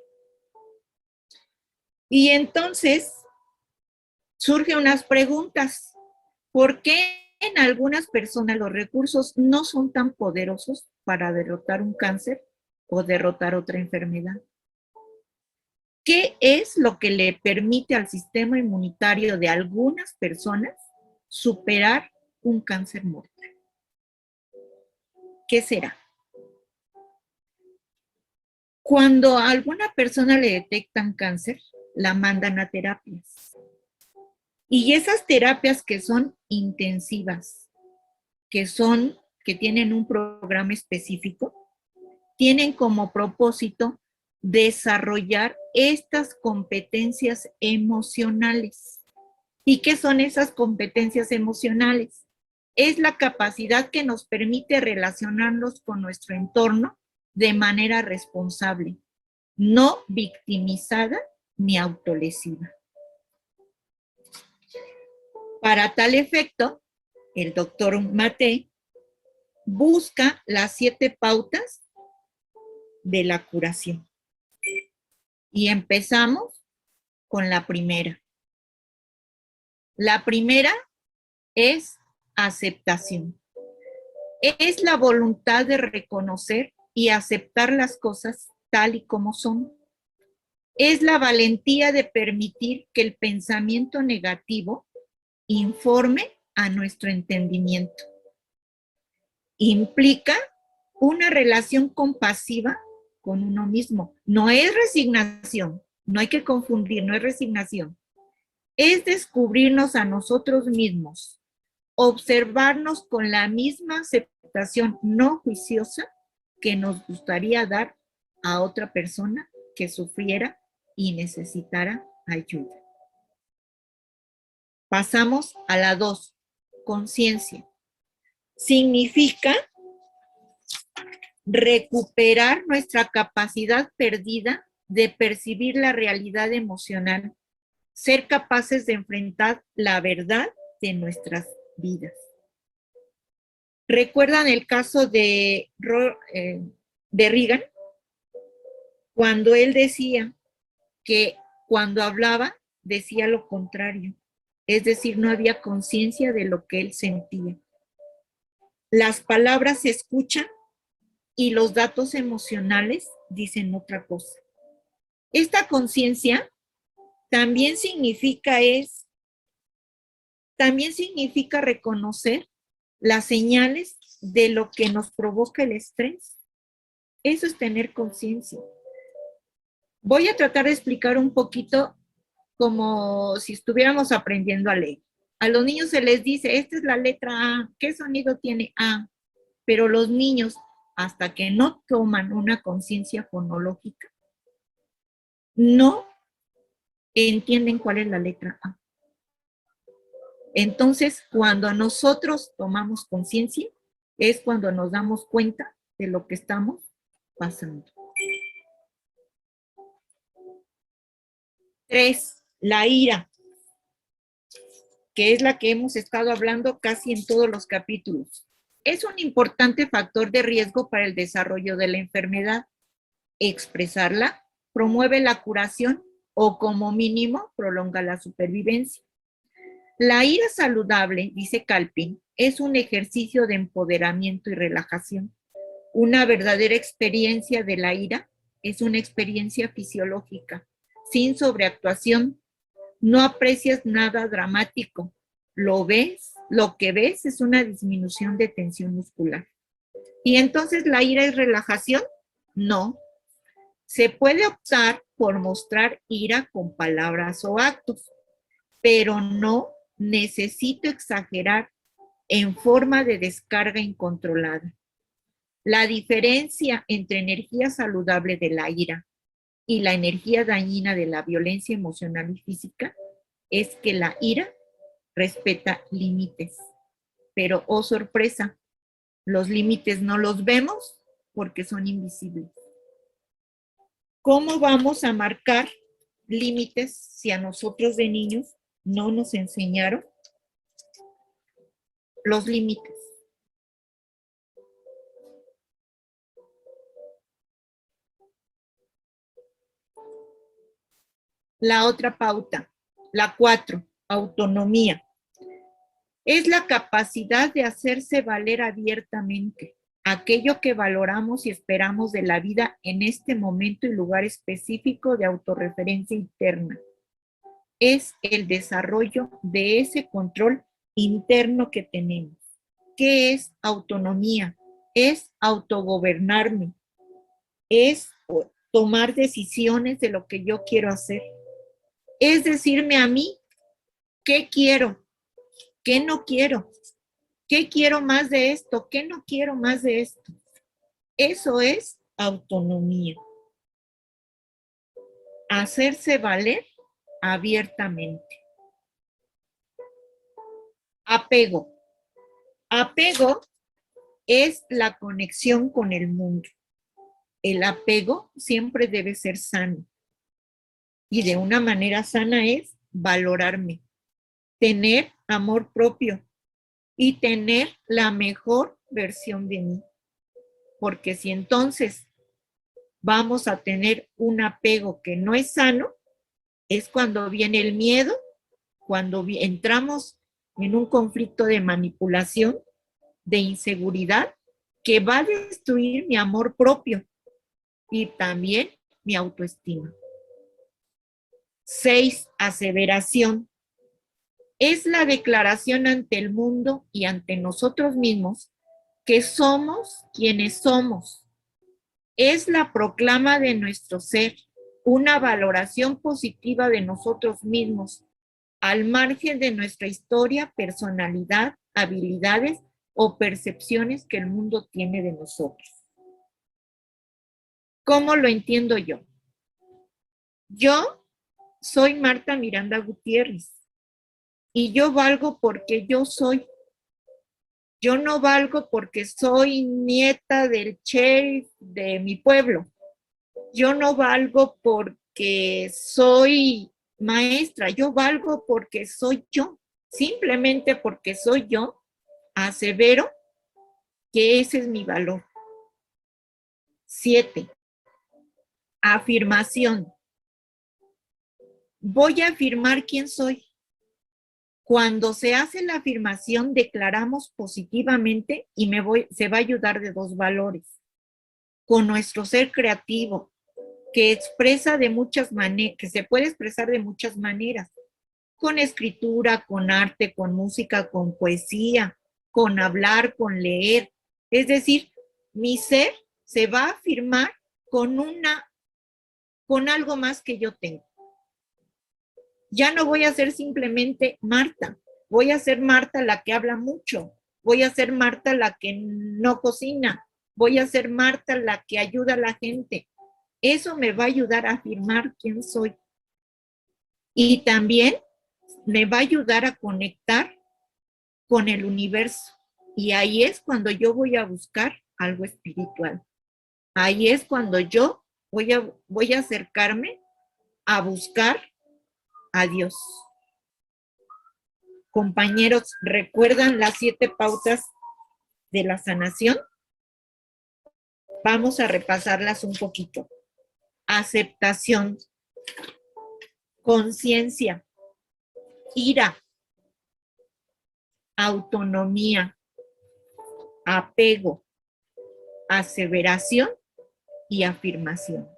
Y entonces surgen unas preguntas. ¿Por qué en algunas personas los recursos no son tan poderosos para derrotar un cáncer o derrotar otra enfermedad? ¿Qué es lo que le permite al sistema inmunitario de algunas personas superar un cáncer mortal? ¿Qué será? Cuando a alguna persona le detectan cáncer, la mandan a terapias. Y esas terapias que son intensivas, que tienen un programa específico, tienen como propósito desarrollar estas competencias emocionales. ¿Y qué son esas competencias emocionales? Es la capacidad que nos permite relacionarnos con nuestro entorno de manera responsable, no victimizada ni autolesiva. Para tal efecto, el doctor Maté busca las 7 pautas de la curación. Y empezamos con la primera. La primera es aceptación. Es la voluntad de reconocer y aceptar las cosas tal y como son. Es la valentía de permitir que el pensamiento negativo informe a nuestro entendimiento. Implica una relación compasiva con uno mismo. No es resignación, no hay que confundir, no es resignación. Es descubrirnos a nosotros mismos, observarnos con la misma aceptación no juiciosa que nos gustaría dar a otra persona que sufriera y necesitara ayuda. Pasamos a la 2, conciencia. Significa recuperar nuestra capacidad perdida de percibir la realidad emocional, ser capaces de enfrentar la verdad de nuestras vidas. ¿Recuerdan el caso de Reagan? Cuando él decía que cuando hablaba decía lo contrario, es decir, no había conciencia de lo que él sentía. Las palabras se escuchan y los datos emocionales dicen otra cosa. Esta conciencia también significa reconocer las señales de lo que nos provoca el estrés. Eso es tener conciencia. Voy a tratar de explicar un poquito como si estuviéramos aprendiendo a leer. A los niños se les dice, esta es la letra A, ¿qué sonido tiene A? Pero los niños, hasta que no toman una conciencia fonológica, no entienden cuál es la letra A. Entonces, cuando nosotros tomamos conciencia, es cuando nos damos cuenta de lo que estamos pasando. 3, la ira, que es la que hemos estado hablando casi en todos los capítulos. Es un importante factor de riesgo para el desarrollo de la enfermedad. Expresarla promueve la curación o como mínimo prolonga la supervivencia. La ira saludable, dice Calpin, es un ejercicio de empoderamiento y relajación. Una verdadera experiencia de la ira es una experiencia fisiológica, sin sobreactuación. No aprecias nada dramático. Lo que ves es una disminución de tensión muscular. ¿Y entonces la ira es relajación? No. Se puede optar por mostrar ira con palabras o actos, pero no necesito exagerar en forma de descarga incontrolada. La diferencia entre energía saludable de la ira y la energía dañina de la violencia emocional y física es que la ira respeta límites. Pero, oh sorpresa, los límites no los vemos porque son invisibles. ¿Cómo vamos a marcar límites si a nosotros de niños no nos enseñaron los límites? La otra pauta, la 4, autonomía. Es la capacidad de hacerse valer abiertamente aquello que valoramos y esperamos de la vida en este momento y lugar específico de autorreferencia interna. Es el desarrollo de ese control interno que tenemos. ¿Qué es autonomía? Es autogobernarme, es tomar decisiones de lo que yo quiero hacer. Es decirme a mí qué quiero, qué no quiero, qué quiero más de esto, qué no quiero más de esto. Eso es autonomía. Hacerse valer abiertamente. Apego. Apego es la conexión con el mundo. El apego siempre debe ser sano. Y de una manera sana es valorarme, tener amor propio y tener la mejor versión de mí. Porque si entonces vamos a tener un apego que no es sano, es cuando viene el miedo, cuando entramos en un conflicto de manipulación, de inseguridad, que va a destruir mi amor propio y también mi autoestima. 6, aseveración. Es la declaración ante el mundo y ante nosotros mismos que somos quienes somos. Es la proclama de nuestro ser, una valoración positiva de nosotros mismos, al margen de nuestra historia, personalidad, habilidades o percepciones que el mundo tiene de nosotros. ¿Cómo lo entiendo yo? Yo soy Marta Miranda Gutiérrez y yo valgo porque yo soy. Yo no valgo porque soy nieta del sheriff de mi pueblo. Yo no valgo porque soy maestra. Yo valgo porque soy yo. Simplemente porque soy yo, asevero que ese es mi valor. 7. Afirmación. Voy a afirmar quién soy. Cuando se hace la afirmación, declaramos positivamente y se va a ayudar de 2 valores. Con nuestro ser creativo, que expresa de muchas maneras, que se puede expresar de muchas maneras. Con escritura, con arte, con música, con poesía, con hablar, con leer. Es decir, mi ser se va a afirmar con algo más que yo tengo. Ya no voy a ser simplemente Marta, Voy a ser Marta la que habla mucho. Voy a ser Marta la que no cocina. Voy a ser Marta la que ayuda a la gente. Eso me va a ayudar a afirmar quién soy. Y también me va a ayudar a conectar con el universo. Y ahí es cuando yo voy a buscar algo espiritual. Ahí es cuando yo voy a acercarme a buscar a Dios. Compañeros, ¿recuerdan las 7 pautas de la sanación? Vamos a repasarlas un poquito. Aceptación, conciencia, ira, autonomía, apego, aseveración y afirmación.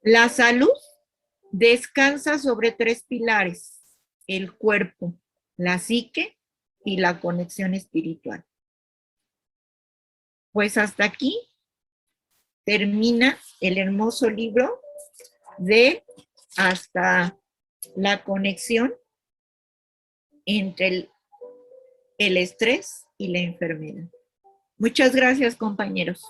La salud descansa sobre 3 pilares: el cuerpo, la psique y la conexión espiritual. Pues hasta aquí termina el hermoso libro de Hasta la conexión entre el estrés y la enfermedad. Muchas gracias, compañeros.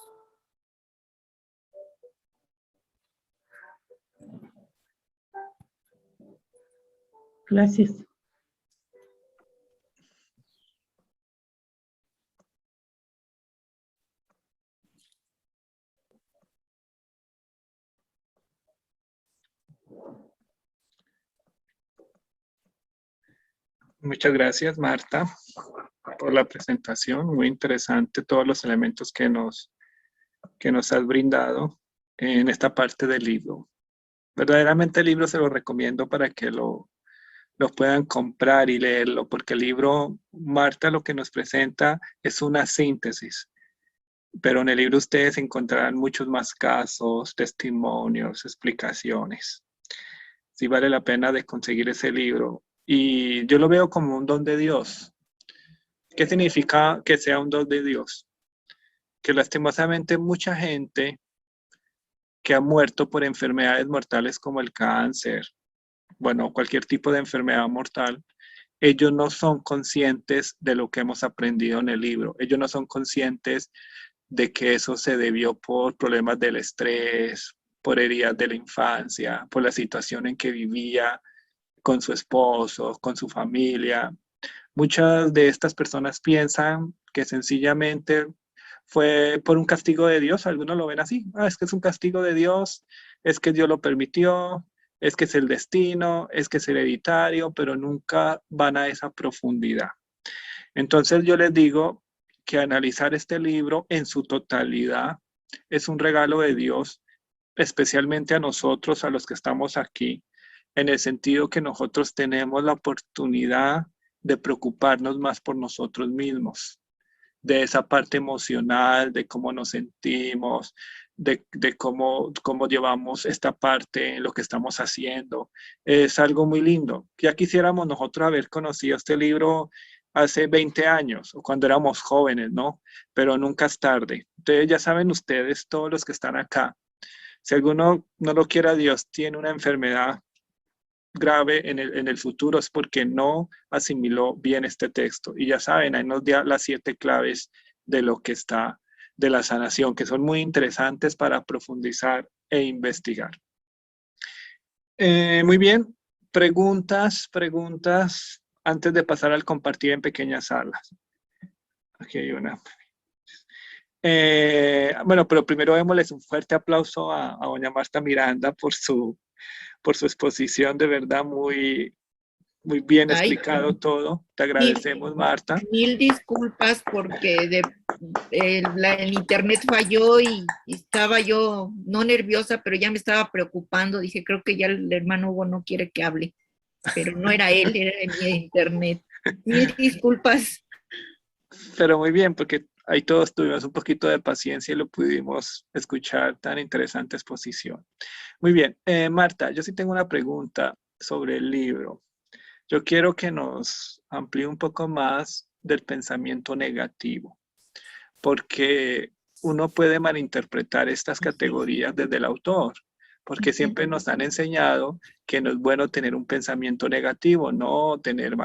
Gracias. Muchas gracias, Marta, por la presentación. Muy interesante todos los elementos que nos has brindado en esta parte del libro. Verdaderamente el libro se lo recomiendo para que lo puedan comprar y leerlo, porque el libro, Marta, lo que nos presenta es una síntesis, pero en el libro ustedes encontrarán muchos más casos, testimonios, explicaciones. Sí vale la pena de conseguir ese libro. Y yo lo veo como un don de Dios. ¿Qué significa que sea un don de Dios? Que lastimosamente mucha gente que ha muerto por enfermedades mortales como el cáncer, bueno, cualquier tipo de enfermedad mortal, ellos no son conscientes de lo que hemos aprendido en el libro. Ellos no son conscientes de que eso se debió por problemas del estrés, por heridas de la infancia, por la situación en que vivía con su esposo, con su familia. Muchas de estas personas piensan que sencillamente fue por un castigo de Dios. Algunos lo ven así. Es que es un castigo de Dios, es que Dios lo permitió, es que es el destino, es que es hereditario, pero nunca van a esa profundidad. Entonces yo les digo que analizar este libro en su totalidad es un regalo de Dios, especialmente a nosotros, a los que estamos aquí, en el sentido que nosotros tenemos la oportunidad de preocuparnos más por nosotros mismos, de esa parte emocional, de cómo nos sentimos, de cómo llevamos esta parte en lo que estamos haciendo. Es algo muy lindo. Ya quisiéramos nosotros haber conocido este libro hace 20 años o cuando éramos jóvenes, ¿no? Pero nunca es tarde. Entonces ya saben ustedes, todos los que están acá, si alguno no lo quiera Dios, tiene una enfermedad grave en el futuro, es porque no asimiló bien este texto. Y ya saben, ahí nos da las 7 claves de lo que está de la sanación, que son muy interesantes para profundizar e investigar. Muy bien, preguntas antes de pasar al compartir en pequeñas salas. Aquí hay una. Bueno, pero primero démosles un fuerte aplauso a doña Marta Miranda por su exposición, de verdad muy bien explicado todo. Te agradecemos, Marta. Mil disculpas porque el internet falló y estaba yo no nerviosa, pero ya me estaba preocupando. Dije, creo que ya el hermano Hugo no quiere que hable, pero no era él, era mi internet. Mil disculpas. Pero muy bien, porque ahí todos tuvimos un poquito de paciencia y lo pudimos escuchar, tan interesante exposición. Muy bien, Marta, yo sí tengo una pregunta sobre el libro. Yo quiero que nos amplíe un poco más del pensamiento negativo, porque uno puede malinterpretar estas categorías desde el autor. porque siempre nos han enseñado que no es bueno tener un pensamiento negativo, no tener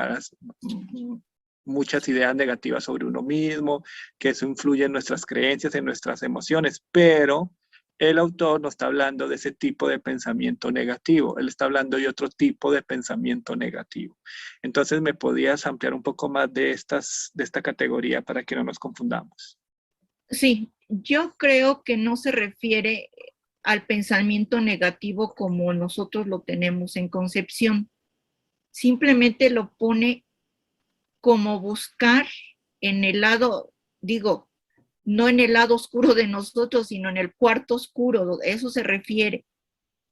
muchas ideas negativas sobre uno mismo, que eso influye en nuestras creencias, en nuestras emociones, pero el autor no está hablando de ese tipo de pensamiento negativo, él está hablando de otro tipo de pensamiento negativo. Entonces, ¿me podías ampliar un poco más de esta categoría para que no nos confundamos? Sí, yo creo que no se refiere al pensamiento negativo como nosotros lo tenemos en concepción. Simplemente lo pone como buscar en el lado, digo, no en el lado oscuro de nosotros, sino en el cuarto oscuro. Eso se refiere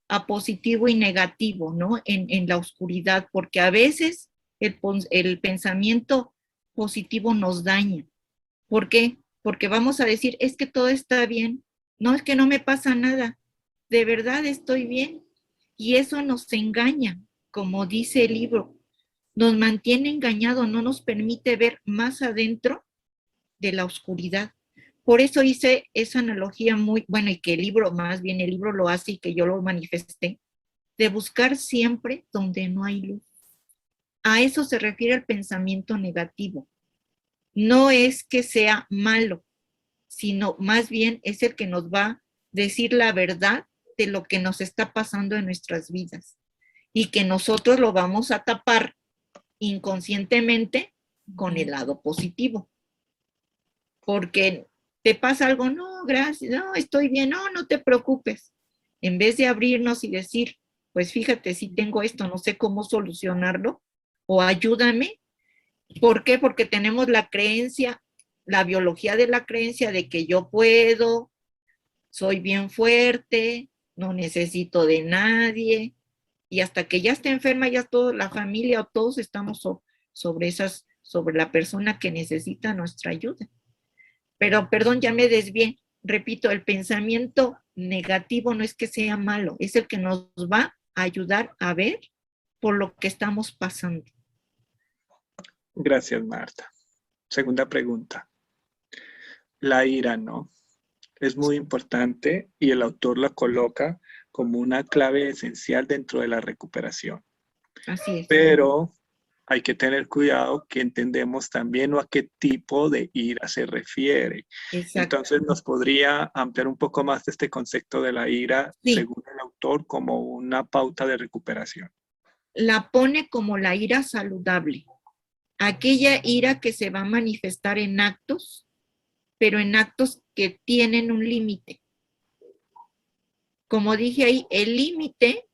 a positivo y negativo, ¿no? En la oscuridad, porque a veces el pensamiento positivo nos daña. ¿Por qué? Porque vamos a decir, es que todo está bien. No, es que no me pasa nada. De verdad estoy bien. Y eso nos engaña, como dice el libro. Nos mantiene engañados, no nos permite ver más adentro de la oscuridad. Por eso hice esa analogía muy, bueno, y que el libro, más bien el libro lo hace y que yo lo manifesté, de buscar siempre donde no hay luz. A eso se refiere el pensamiento negativo. No es que sea malo, sino más bien es el que nos va a decir la verdad de lo que nos está pasando en nuestras vidas y que nosotros lo vamos a tapar inconscientemente con el lado positivo. Porque te pasa algo, no, gracias, no, estoy bien, no, no te preocupes. En vez de abrirnos y decir, pues fíjate, si tengo esto, no sé cómo solucionarlo, o ayúdame. ¿Por qué? Porque tenemos la creencia, la biología de la creencia de que yo puedo, soy bien fuerte, no necesito de nadie, y hasta que ya esté enferma, ya toda la familia o todos estamos sobre la persona que necesita nuestra ayuda. Pero, perdón, ya me desvié. Repito, el pensamiento negativo no es que sea malo, es el que nos va a ayudar a ver por lo que estamos pasando. Gracias, Marta. Segunda pregunta. La ira, ¿no? Es muy importante y el autor la coloca como una clave esencial dentro de la recuperación. Así es. Pero hay que tener cuidado que entendemos también a qué tipo de ira se refiere. Exacto. Entonces, ¿nos podría ampliar un poco más de este concepto de la ira, Sí. según el autor, como una pauta de recuperación? La pone como la ira saludable. Aquella ira que se va a manifestar en actos, pero en actos que tienen un límite. Como dije ahí, el límite,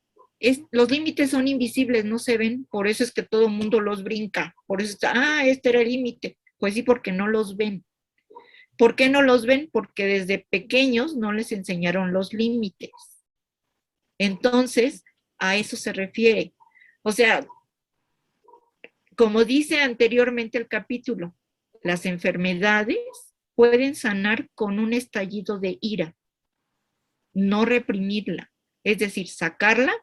los límites son invisibles, no se ven, por eso es que todo el mundo los brinca. Por eso está, este era el límite. Pues sí, porque no los ven. ¿Por qué no los ven? Porque desde pequeños no les enseñaron los límites. Entonces, a eso se refiere. O sea, como dice anteriormente el capítulo, las enfermedades pueden sanar con un estallido de ira, no reprimirla, es decir, sacarla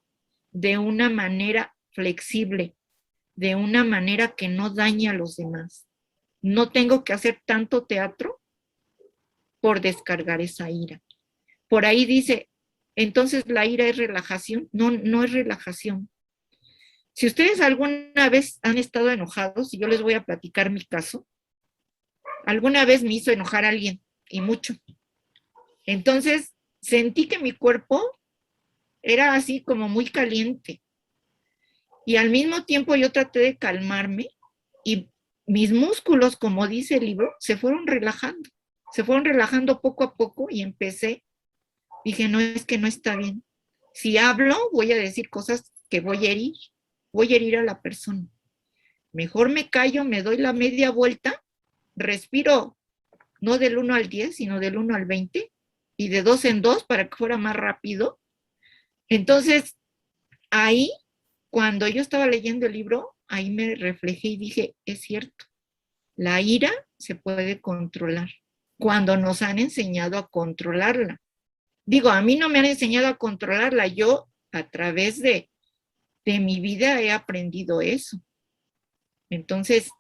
de una manera flexible, de una manera que no dañe a los demás. No tengo que hacer tanto teatro por descargar esa ira. Por ahí dice, entonces la ira es relajación. No, no es relajación. Si ustedes alguna vez han estado enojados, y yo les voy a platicar mi caso, alguna vez me hizo enojar a alguien, y mucho. Entonces, sentí que mi cuerpo era así como muy caliente. Y al mismo tiempo yo traté de calmarme y mis músculos, como dice el libro, se fueron relajando poco a poco y dije, no, es que no está bien. Si hablo, voy a decir cosas que voy a herir a la persona. Mejor me callo, me doy la media vuelta, respiro no del 1 al 10, sino del 1 al 20 y de 2 en 2 para que fuera más rápido. Entonces, ahí, cuando yo estaba leyendo el libro, ahí me reflejé y dije, es cierto, la ira se puede controlar cuando nos han enseñado a controlarla. Digo, a mí no me han enseñado a controlarla, yo a través de mi vida he aprendido eso. Entonces,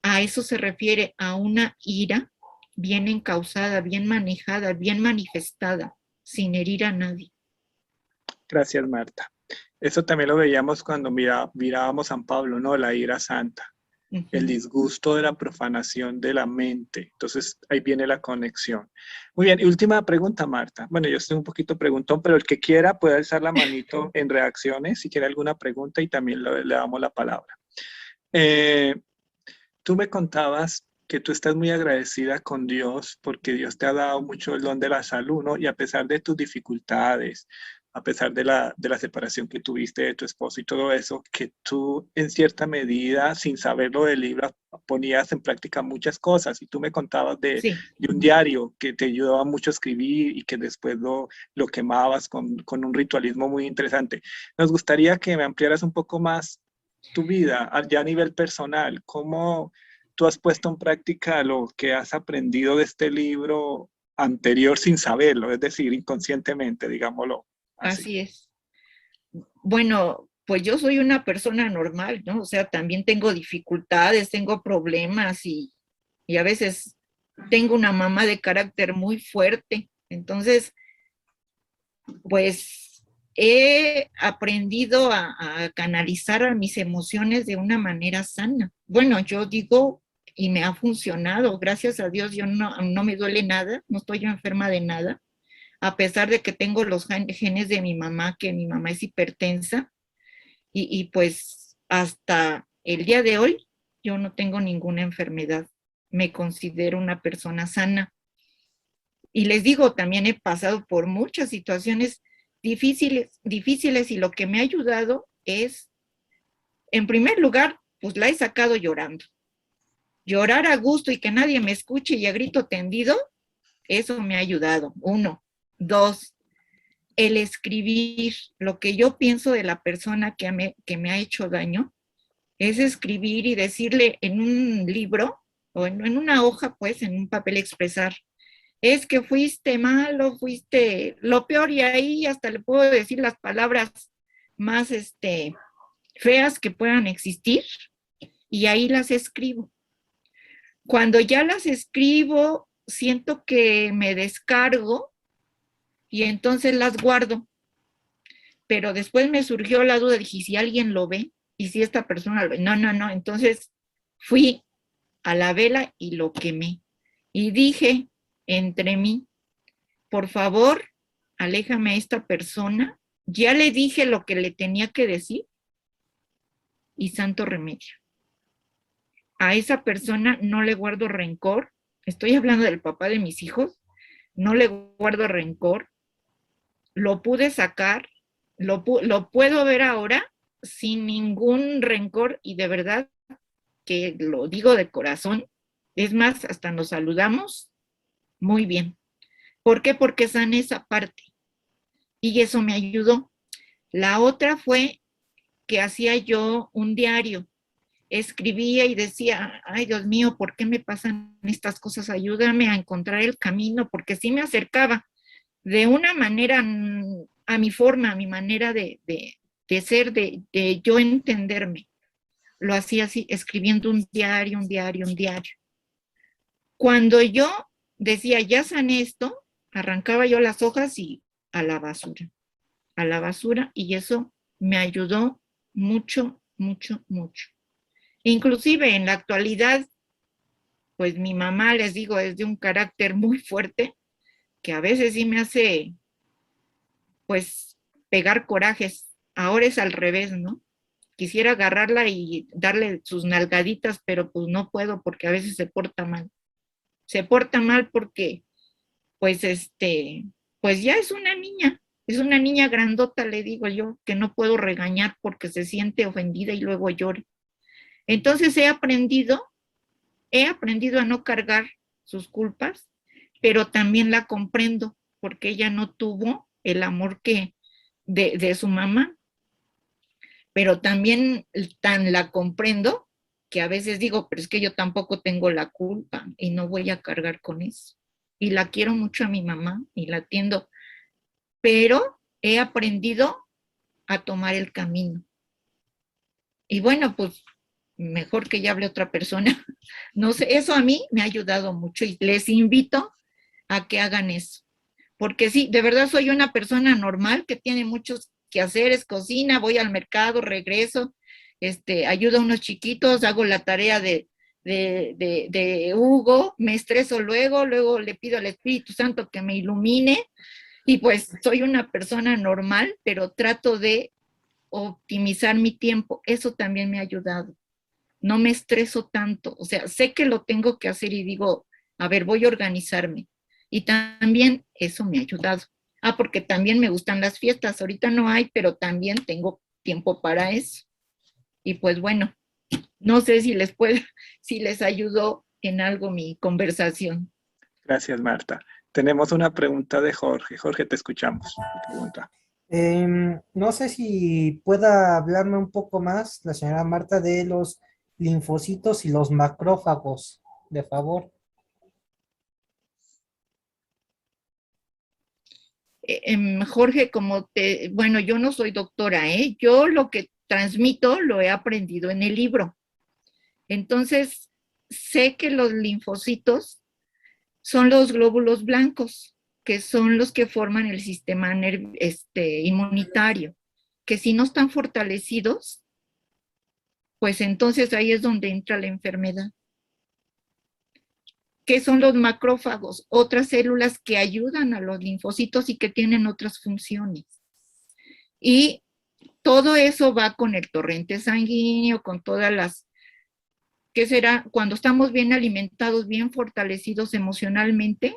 a eso se refiere, a una ira bien encauzada, bien manejada, bien manifestada, sin herir a nadie. Gracias, Marta. Eso también lo veíamos cuando mirábamos San Pablo, ¿no? La ira santa, el disgusto de la profanación de la mente. Entonces, ahí viene la conexión. Muy bien, y última pregunta, Marta. Bueno, yo estoy un poquito preguntón, pero el que quiera puede alzar la manito en reacciones si quiere alguna pregunta y también le damos la palabra. Tú me contabas que tú estás muy agradecida con Dios porque Dios te ha dado mucho el don de la salud, ¿no? Y a pesar de tus dificultades, a pesar de la separación que tuviste de tu esposo y todo eso, que tú en cierta medida, sin saberlo del libro, ponías en práctica muchas cosas. Y tú me contabas de un diario que te ayudaba mucho a escribir y que después lo quemabas con un ritualismo muy interesante. Nos gustaría que me ampliaras un poco más tu vida, ya a nivel personal. ¿Cómo tú has puesto en práctica lo que has aprendido de este libro anterior sin saberlo? Es decir, inconscientemente, digámoslo así. Así es. Bueno, pues yo soy una persona normal, ¿no? O sea, también tengo dificultades, tengo problemas y a veces tengo una mamá de carácter muy fuerte. Entonces, pues he aprendido a canalizar a mis emociones de una manera sana. Bueno, yo digo, y me ha funcionado, gracias a Dios, yo no me duele nada, no estoy enferma de nada, a pesar de que tengo los genes de mi mamá, que mi mamá es hipertensa, y pues hasta el día de hoy yo no tengo ninguna enfermedad, me considero una persona sana. Y les digo, también he pasado por muchas situaciones difíciles y lo que me ha ayudado es, en primer lugar, pues la he sacado llorando. Llorar a gusto y que nadie me escuche y a grito tendido, eso me ha ayudado, 1. 2, el escribir lo que yo pienso de la persona que me ha hecho daño, es escribir y decirle en un libro o en una hoja, pues, en un papel expresar, es que fuiste malo, fuiste lo peor, y ahí hasta le puedo decir las palabras más feas que puedan existir, y ahí las escribo. Cuando ya las escribo, siento que me descargo y entonces las guardo. Pero después me surgió la duda, dije, si alguien lo ve, y si esta persona lo ve, no, entonces fui a la vela y lo quemé. Y dije entre mí, por favor, aléjame a esta persona, ya le dije lo que le tenía que decir, y santo remedio. A esa persona no le guardo rencor, estoy hablando del papá de mis hijos, no le guardo rencor, lo pude sacar, lo puedo ver ahora sin ningún rencor, y de verdad que lo digo de corazón, es más, hasta nos saludamos muy bien. ¿Por qué? Porque sané esa parte y eso me ayudó. La otra fue que hacía yo un diario, escribía y decía, ay Dios mío, ¿por qué me pasan estas cosas? Ayúdame a encontrar el camino, porque sí me acercaba de una manera, a mi forma, a mi manera de ser, de yo entenderme. Lo hacía así, escribiendo un diario. Cuando yo decía, ya sané esto, arrancaba yo las hojas y a la basura, y eso me ayudó mucho. Inclusive en la actualidad, pues mi mamá, les digo, es de un carácter muy fuerte, que a veces sí me hace, pues, pegar corajes. Ahora es al revés, ¿no? Quisiera agarrarla y darle sus nalgaditas, pero pues no puedo porque a veces se porta mal. Se porta mal porque, pues, pues ya es una niña grandota, le digo yo, que no puedo regañar porque se siente ofendida y luego llora. Entonces he aprendido a no cargar sus culpas, pero también la comprendo porque ella no tuvo el amor de su mamá. Pero también tan la comprendo que a veces digo, pero es que yo tampoco tengo la culpa y no voy a cargar con eso. Y la quiero mucho a mi mamá y la atiendo, pero he aprendido a tomar el camino. Y bueno, pues mejor que ya hable otra persona. No sé, eso a mí me ha ayudado mucho y les invito a que hagan eso. Porque sí, de verdad soy una persona normal que tiene muchos quehaceres, cocina, voy al mercado, regreso, ayudo a unos chiquitos, hago la tarea de Hugo, me estreso luego le pido al Espíritu Santo que me ilumine y pues soy una persona normal, pero trato de optimizar mi tiempo. Eso también me ha ayudado. No me estreso tanto, o sea, sé que lo tengo que hacer y digo, a ver, voy a organizarme. Y también eso me ha ayudado. Ah, porque también me gustan las fiestas. Ahorita no hay, pero también tengo tiempo para eso. Y pues bueno, no sé si les ayudó en algo mi conversación. Gracias, Marta. Tenemos una pregunta de Jorge. Jorge, te escuchamos. Pregunta. No sé si pueda hablarme un poco más la señora Marta de los linfocitos y los macrófagos, de favor. Jorge, bueno, yo no soy doctora, ¿eh? Yo lo que transmito lo he aprendido en el libro. Entonces, sé que los linfocitos son los glóbulos blancos, que son los que forman el sistema inmunitario, que si no están fortalecidos, pues entonces ahí es donde entra la enfermedad. ¿Qué son los macrófagos? Otras células que ayudan a los linfocitos y que tienen otras funciones. Y todo eso va con el torrente sanguíneo, con todas las... ¿Qué será? Cuando estamos bien alimentados, bien fortalecidos emocionalmente,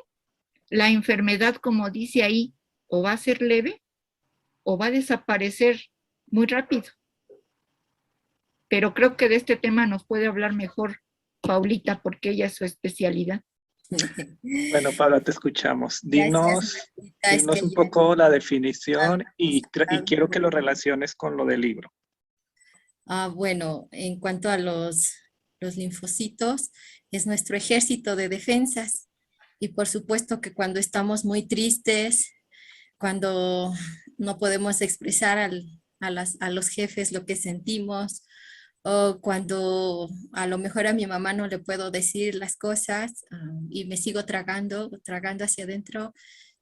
la enfermedad, como dice ahí, o va a ser leve o va a desaparecer muy rápido. Pero creo que de este tema nos puede hablar mejor Paulita, porque ella es su especialidad. Bueno, Paula, te escuchamos. Gracias, Martita. Es Dinos que un ya poco la definición y está quiero que lo muy- relaciones con lo del libro. Bueno, en cuanto a los linfocitos, es nuestro ejército de defensas. Y por supuesto que cuando estamos muy tristes, cuando no podemos expresar a los jefes lo que sentimos, o cuando a lo mejor a mi mamá no le puedo decir las cosas y me sigo tragando hacia adentro,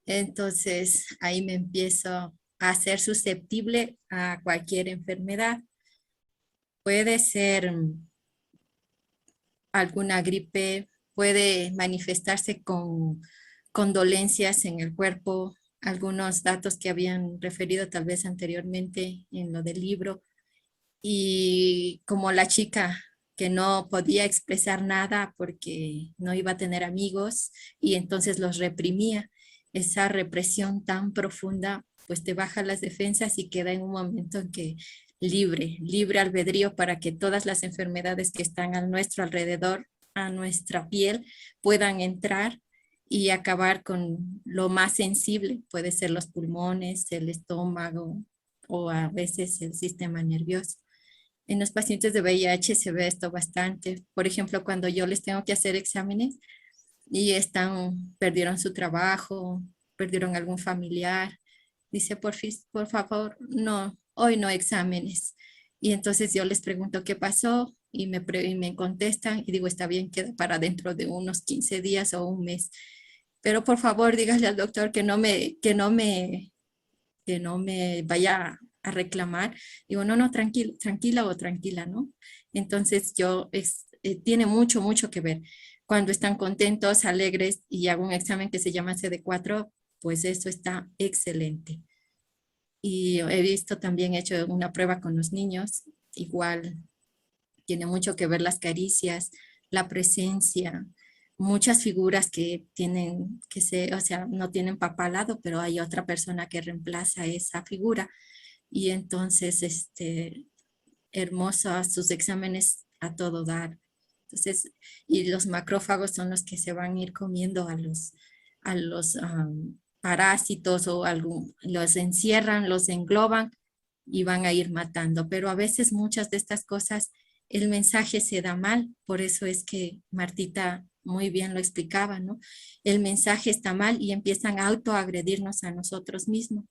entonces ahí me empiezo a ser susceptible a cualquier enfermedad. Puede ser alguna gripe, puede manifestarse con dolencias en el cuerpo, algunos datos que habían referido tal vez anteriormente en lo del libro, y como la chica que no podía expresar nada porque no iba a tener amigos y entonces los reprimía. Esa represión tan profunda pues te baja las defensas y queda en un momento en que libre albedrío para que todas las enfermedades que están a nuestro alrededor, a nuestra piel, puedan entrar y acabar con lo más sensible. Puede ser los pulmones, el estómago o a veces el sistema nervioso. En los pacientes de VIH se ve esto bastante. Por ejemplo, cuando yo les tengo que hacer exámenes y perdieron su trabajo, perdieron algún familiar, dice, por favor, no, hoy no exámenes. Y entonces yo les pregunto qué pasó y me contestan y digo, está bien, queda para dentro de unos 15 días o un mes. Pero por favor, dígale al doctor que no me vaya a reclamar. Digo, no, tranquila o tranquila, ¿no? Entonces tiene mucho que ver. Cuando están contentos, alegres y hago un examen que se llama CD4, pues eso está excelente. Y he visto también, he hecho una prueba con los niños, igual tiene mucho que ver las caricias, la presencia, muchas figuras que tienen o sea, no tienen papá al lado, pero hay otra persona que reemplaza esa figura. Y entonces, hermosos sus exámenes a todo dar. Entonces, y los macrófagos son los que se van a ir comiendo a los parásitos o los encierran, los engloban y van a ir matando. Pero a veces muchas de estas cosas, el mensaje se da mal. Por eso es que Martita muy bien lo explicaba, ¿no? El mensaje está mal y empiezan a autoagredirnos a nosotros mismos.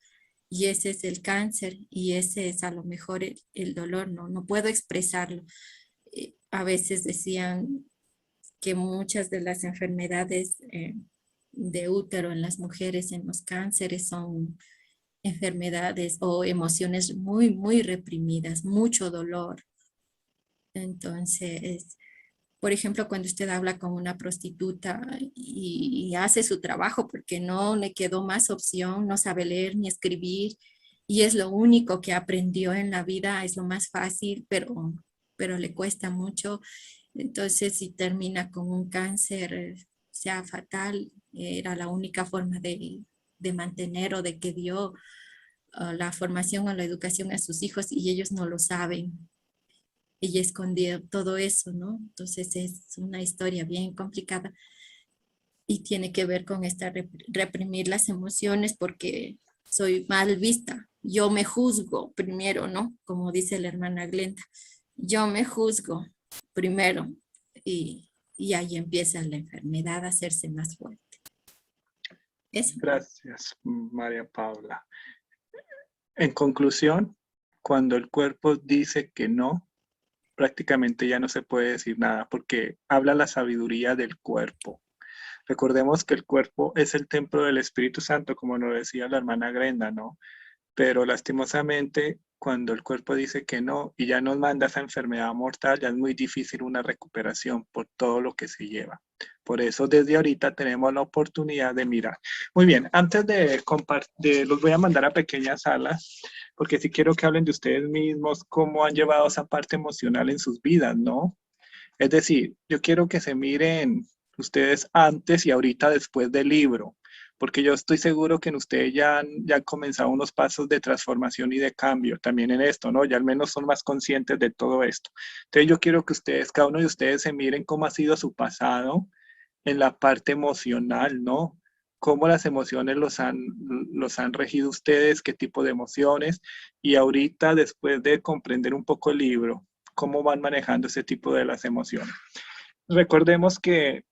Y ese es el cáncer y ese es a lo mejor el dolor, no puedo expresarlo. A veces decían que muchas de las enfermedades de útero en las mujeres, en los cánceres, son enfermedades o emociones muy, muy reprimidas, mucho dolor. Entonces, por ejemplo, cuando usted habla con una prostituta y hace su trabajo porque no le quedó más opción, no sabe leer ni escribir, y es lo único que aprendió en la vida, es lo más fácil, pero le cuesta mucho. Entonces, si termina con un cáncer, sea fatal, era la única forma de mantener o de que dio la formación o la educación a sus hijos y ellos no lo saben. Ella escondió todo eso, ¿no? Entonces es una historia bien complicada y tiene que ver con esta reprimir las emociones porque soy mal vista. Yo me juzgo primero, ¿no? Como dice la hermana Glenda. Yo me juzgo primero y ahí empieza la enfermedad a hacerse más fuerte. Eso. Gracias, María Paula. En conclusión, cuando el cuerpo dice que no, prácticamente ya no se puede decir nada porque habla la sabiduría del cuerpo. Recordemos que el cuerpo es el templo del Espíritu Santo, como nos decía la hermana Grenda, ¿no? Pero lastimosamente, cuando el cuerpo dice que no y ya nos manda esa enfermedad mortal, ya es muy difícil una recuperación por todo lo que se lleva. Por eso desde ahorita tenemos la oportunidad de mirar. Muy bien, antes de compartir, los voy a mandar a pequeñas salas, porque sí quiero que hablen de ustedes mismos, cómo han llevado esa parte emocional en sus vidas, ¿no? Es decir, yo quiero que se miren ustedes antes y ahorita después del libro, porque yo estoy seguro que en ustedes ya han comenzado unos pasos de transformación y de cambio también en esto, ¿no? Ya al menos son más conscientes de todo esto. Entonces yo quiero que ustedes, cada uno de ustedes se miren cómo ha sido su pasado en la parte emocional, ¿no? Cómo las emociones los han regido ustedes, qué tipo de emociones, y ahorita después de comprender un poco el libro, cómo van manejando ese tipo de las emociones. Recordemos que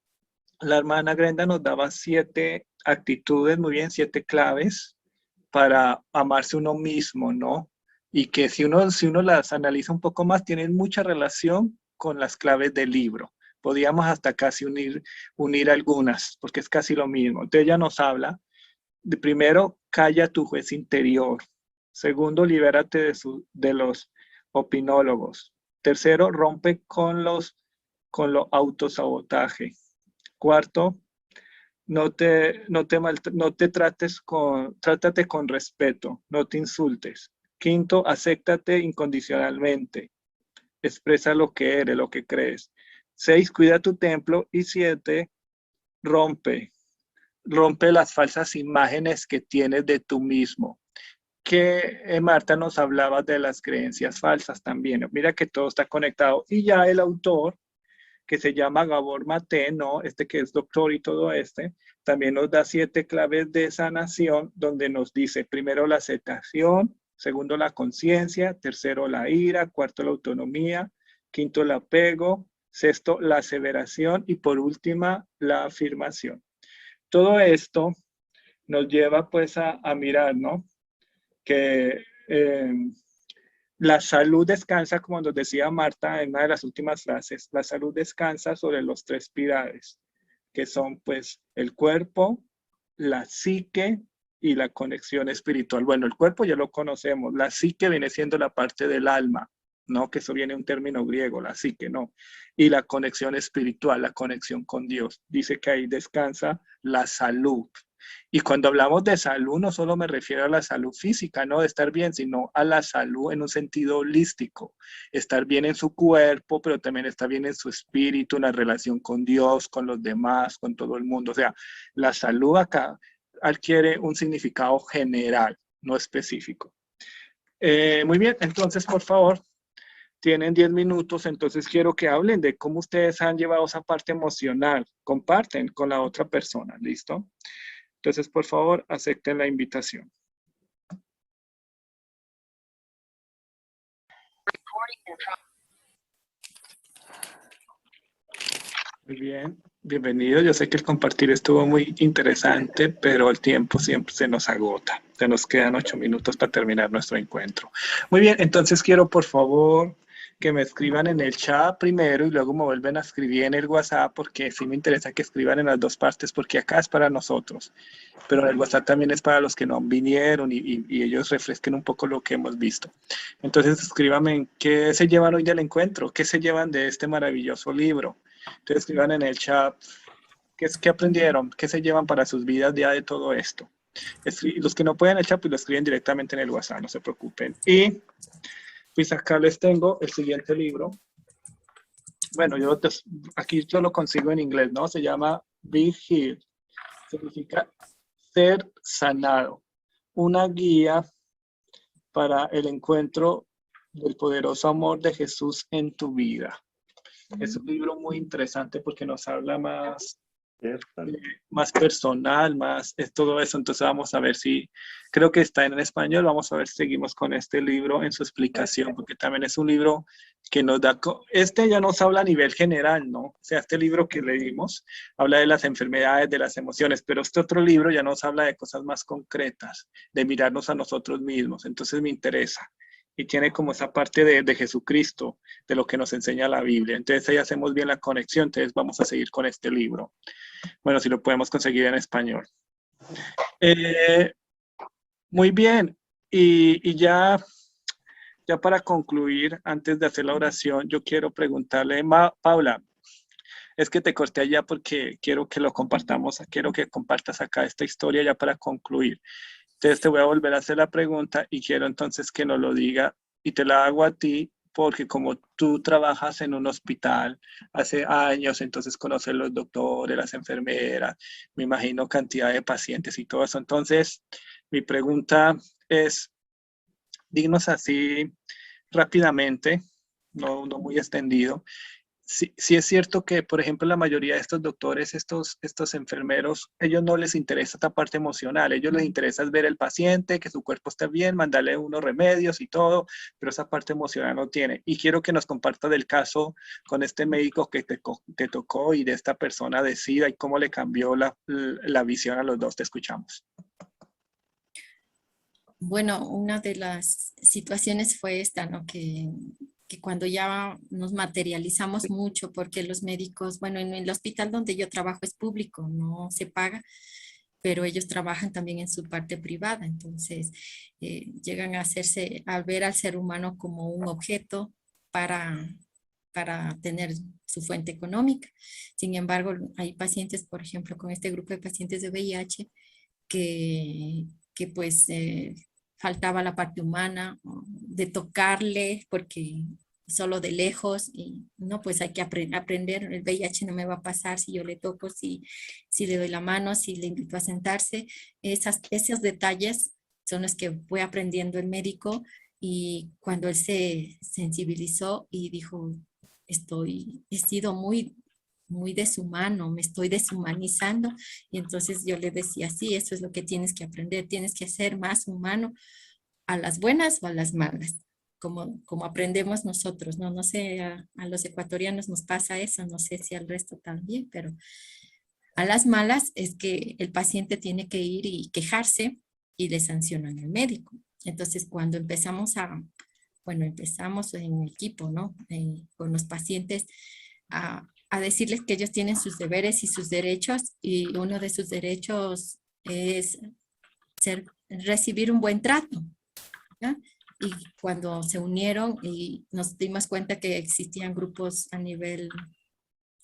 la hermana Grenda nos daba 7 actitudes, muy bien, 7 claves para amarse uno mismo, ¿no? Y que si uno las analiza un poco más, tienen mucha relación con las claves del libro. Podríamos hasta casi unir algunas, porque es casi lo mismo. Entonces ella nos habla de primero, calla tu juez interior. Segundo, libérate de los opinólogos. Tercero, rompe con lo autosabotaje. Cuarto, trátate con respeto, no te insultes. Quinto, acéptate incondicionalmente. Expresa lo que eres, lo que crees. 6, cuida tu templo. Y 7, rompe las falsas imágenes que tienes de tú mismo. Que Marta nos hablaba de las creencias falsas también. Mira que todo está conectado. Y ya el autor, que se llama Gabor Mate, ¿no? Que es doctor y todo también nos da 7 claves de sanación, donde nos dice, primero la aceptación, segundo la conciencia, tercero la ira, cuarto la autonomía, quinto el apego, sexto la aseveración y por última la afirmación. Todo esto nos lleva pues a mirar, ¿no? Que la salud descansa, como nos decía Marta en una de las últimas frases, la salud descansa sobre los 3 pilares, que son pues el cuerpo, la psique y la conexión espiritual. Bueno, el cuerpo ya lo conocemos, la psique viene siendo la parte del alma, ¿no? Que eso viene de un término griego, la psique, ¿no? Y la conexión espiritual, la conexión con Dios. Dice que ahí descansa la salud. Y cuando hablamos de salud, no solo me refiero a la salud física, ¿no? De estar bien, sino a la salud en un sentido holístico. Estar bien en su cuerpo, pero también estar bien en su espíritu, en la relación con Dios, con los demás, con todo el mundo. O sea, la salud acá adquiere un significado general, no específico. Muy bien, entonces, por favor, tienen 10 minutos, entonces quiero que hablen de cómo ustedes han llevado esa parte emocional. Comparten con la otra persona, ¿listo? Entonces, por favor, acepten la invitación. Muy bien, bienvenido. Yo sé que el compartir estuvo muy interesante, pero el tiempo siempre se nos agota. Se nos quedan 8 minutos para terminar nuestro encuentro. Muy bien, entonces quiero, por favor, que me escriban en el chat primero y luego me vuelven a escribir en el WhatsApp, porque sí me interesa que escriban en las dos partes, porque acá es para nosotros, pero en el WhatsApp también es para los que no vinieron y ellos refresquen un poco lo que hemos visto. Entonces escríbanme qué se llevan hoy del encuentro, qué se llevan de este maravilloso libro. Entonces escriban en el chat qué aprendieron, qué se llevan para sus vidas ya de todo esto. Los que no pueden el chat, pues lo escriben directamente en el WhatsApp, no se preocupen. Y pues acá les tengo el siguiente libro. Bueno, aquí yo lo consigo en inglés, ¿no? Se llama Be Healed. Significa ser sanado. Una guía para el encuentro del poderoso amor de Jesús en tu vida. Es un libro muy interesante porque nos habla más personal, es todo eso. Entonces vamos a ver si, creo que está en español, vamos a ver si seguimos con este libro en su explicación, porque también es un libro que nos da, ya nos habla a nivel general, ¿no? O sea, este libro que leímos habla de las enfermedades, de las emociones, pero este otro libro ya nos habla de cosas más concretas, de mirarnos a nosotros mismos. Entonces me interesa. Y tiene como esa parte de Jesucristo, de lo que nos enseña la Biblia. Entonces ahí hacemos bien la conexión, entonces vamos a seguir con este libro. Bueno, si lo podemos conseguir en español. Muy bien, y ya para concluir, antes de hacer la oración, yo quiero preguntarle, Paula, es que te corté allá porque quiero que lo compartamos, quiero que compartas acá esta historia ya para concluir. Entonces te voy a volver a hacer la pregunta y quiero entonces que nos lo diga y te la hago a ti porque como tú trabajas en un hospital hace años, entonces conoces los doctores, las enfermeras, me imagino cantidad de pacientes y todo eso. Entonces, mi pregunta es, dinos así rápidamente, no muy extendido. Sí es cierto que, por ejemplo, la mayoría de estos doctores, estos enfermeros, ellos no les interesa esta parte emocional, ellos les interesa ver el paciente, que su cuerpo esté bien, mandarle unos remedios y todo, pero esa parte emocional no tiene. Y quiero que nos compartas del caso con este médico que te tocó y de esta persona de SIDA y cómo le cambió la visión a los dos. Te escuchamos. Bueno, una de las situaciones fue esta, ¿no? Que cuando ya nos materializamos mucho, porque los médicos, bueno, en el hospital donde yo trabajo es público, no se paga, pero ellos trabajan también en su parte privada, entonces llegan a ver al ser humano como un objeto para tener su fuente económica. Sin embargo, hay pacientes, por ejemplo, con este grupo de pacientes de VIH, que pues faltaba la parte humana, de tocarle, porque solo de lejos, y no, pues hay que aprender, el VIH no me va a pasar si yo le toco, si le doy la mano, si le invito a sentarse. Esos detalles son los que fue aprendiendo el médico, y cuando él se sensibilizó y dijo, he sido muy deshumano, me estoy deshumanizando. Y entonces yo le decía, sí, eso es lo que tienes que aprender, tienes que ser más humano a las buenas o a las malas, como aprendemos nosotros, ¿no? No sé, a los ecuatorianos nos pasa eso, no sé si al resto también, pero a las malas es que el paciente tiene que ir y quejarse y le sancionan al médico. Entonces cuando empezamos en equipo, ¿no? Con los pacientes a decirles que ellos tienen sus deberes y sus derechos, y uno de sus derechos es recibir un buen trato, ¿ya? Y cuando se unieron y nos dimos cuenta que existían grupos a nivel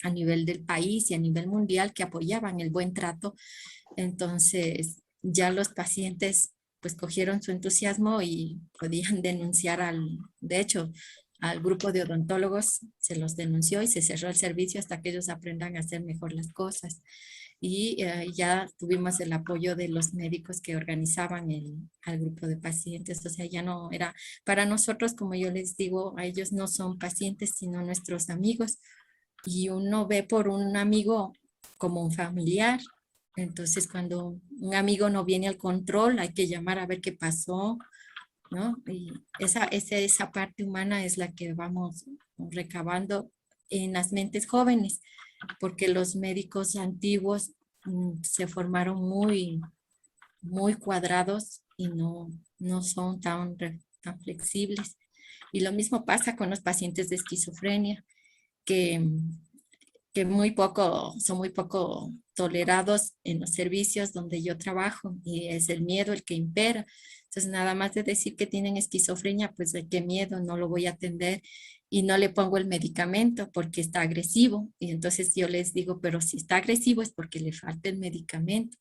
del país y a nivel mundial que apoyaban el buen trato, entonces ya los pacientes pues cogieron su entusiasmo y podían denunciar de hecho, al grupo de odontólogos se los denunció y se cerró el servicio hasta que ellos aprendan a hacer mejor las cosas. Y ya tuvimos el apoyo de los médicos que organizaban al grupo de pacientes. O sea, ya no era, para nosotros, como yo les digo, a ellos no son pacientes, sino nuestros amigos. Y uno ve por un amigo como un familiar. Entonces, cuando un amigo no viene al control, hay que llamar a ver qué pasó, ¿no? Y esa parte humana es la que vamos recabando en las mentes jóvenes, porque los médicos antiguos se formaron muy cuadrados y no son tan flexibles. Y lo mismo pasa con los pacientes de esquizofrenia, que son muy poco tolerados en los servicios donde yo trabajo y es el miedo el que impera. Entonces, nada más de decir que tienen esquizofrenia, pues de qué miedo, no lo voy a atender y no le pongo el medicamento porque está agresivo. Y entonces yo les digo, pero si está agresivo es porque le falta el medicamento.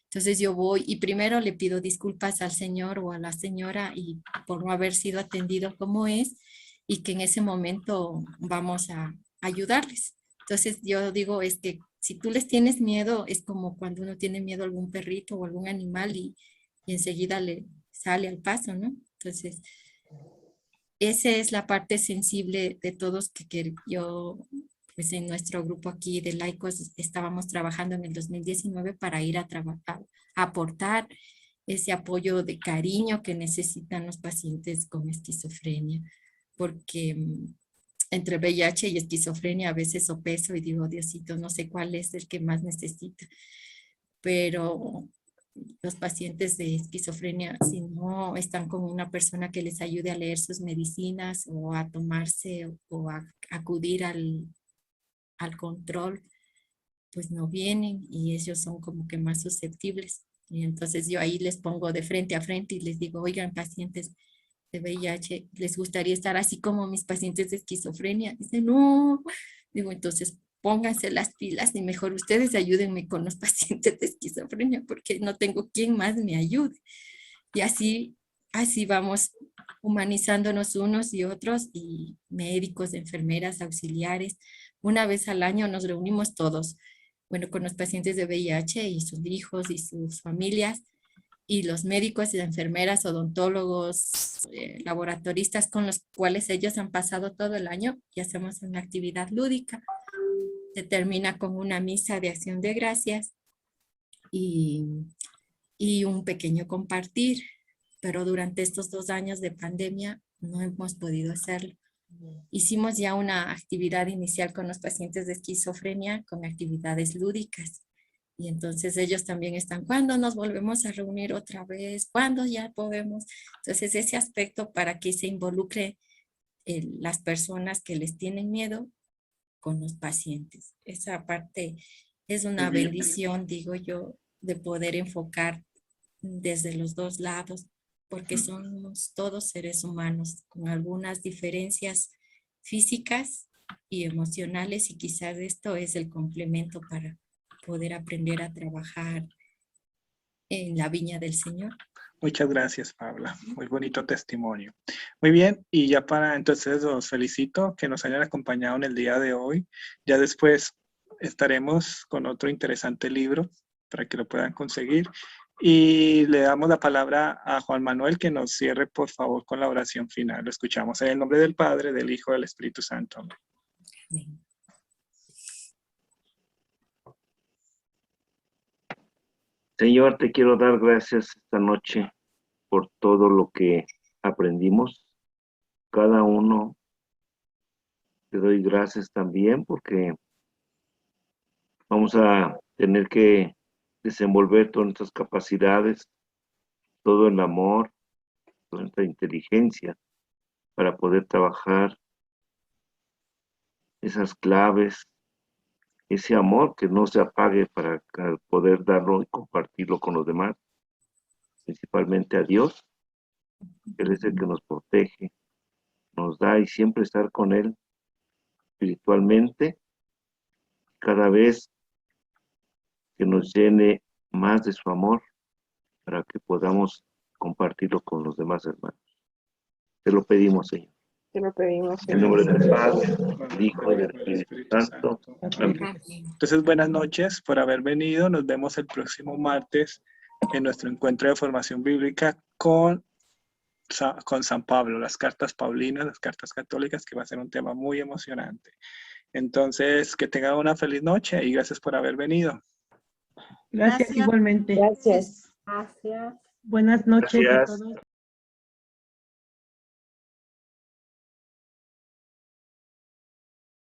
Entonces yo voy y primero le pido disculpas al señor o a la señora y por no haber sido atendido como es y que en ese momento vamos a ayudarles. Entonces yo digo, es que si tú les tienes miedo, es como cuando uno tiene miedo a algún perrito o algún animal y enseguida le sale al paso, ¿no? Entonces, esa es la parte sensible de todos que yo, pues en nuestro grupo aquí de laicos, estábamos trabajando en el 2019 para ir a trabajar, a aportar ese apoyo de cariño que necesitan los pacientes con esquizofrenia, porque entre VIH y esquizofrenia a veces sopeso y digo, Diosito, no sé cuál es el que más necesita, pero los pacientes de esquizofrenia, si no están con una persona que les ayude a leer sus medicinas o a tomarse o a acudir al control, pues no vienen y ellos son como que más susceptibles. Y entonces yo ahí les pongo de frente a frente y les digo, oigan, pacientes de VIH, ¿les gustaría estar así como mis pacientes de esquizofrenia? Dicen, no. Digo, entonces pónganse las pilas y mejor ustedes ayúdenme con los pacientes de esquizofrenia porque no tengo quien más me ayude. Y así vamos humanizándonos unos y otros y médicos, enfermeras, auxiliares. Una vez al año nos reunimos todos, bueno, con los pacientes de VIH y sus hijos y sus familias y los médicos y enfermeras, odontólogos, laboratoristas con los cuales ellos han pasado todo el año y hacemos una actividad lúdica. Se termina con una misa de acción de gracias y un pequeño compartir, pero durante estos 2 años de pandemia no hemos podido hacerlo. Hicimos ya una actividad inicial con los pacientes de esquizofrenia con actividades lúdicas. Y entonces ellos también están, ¿cuándo nos volvemos a reunir otra vez? ¿Cuándo ya podemos? Entonces ese aspecto para que se involucre las personas que les tienen miedo con los pacientes. Esa parte es una bendición, digo yo, de poder enfocar desde los dos lados, porque somos todos seres humanos con algunas diferencias físicas y emocionales y quizás esto es el complemento para poder aprender a trabajar en la viña del Señor. Muchas gracias, Paula. Muy bonito testimonio. Muy bien, y ya para entonces los felicito que nos hayan acompañado en el día de hoy. Ya después estaremos con otro interesante libro para que lo puedan conseguir. Y le damos la palabra a Juan Manuel que nos cierre, por favor, con la oración final. Lo escuchamos en el nombre del Padre, del Hijo y del Espíritu Santo. Amén. Señor, te quiero dar gracias esta noche por todo lo que aprendimos. Cada uno te doy gracias también porque vamos a tener que desenvolver todas nuestras capacidades, todo el amor, toda nuestra inteligencia para poder trabajar esas claves, ese amor que no se apague para poder darlo y compartirlo con los demás, principalmente a Dios. Él es el que nos protege, nos da y siempre estar con Él espiritualmente, cada vez que nos llene más de su amor para que podamos compartirlo con los demás hermanos. Te lo pedimos, Señor. Te lo pedimos. En nombre del Padre, del Hijo y del Espíritu Santo. Amén. Entonces, buenas noches por haber venido. Nos vemos el próximo martes en nuestro encuentro de formación bíblica con San Pablo, las cartas paulinas, las cartas católicas, que va a ser un tema muy emocionante. Entonces, que tengan una feliz noche y gracias por haber venido. Gracias igualmente. Gracias. Gracias. Buenas noches Gracias. a todos.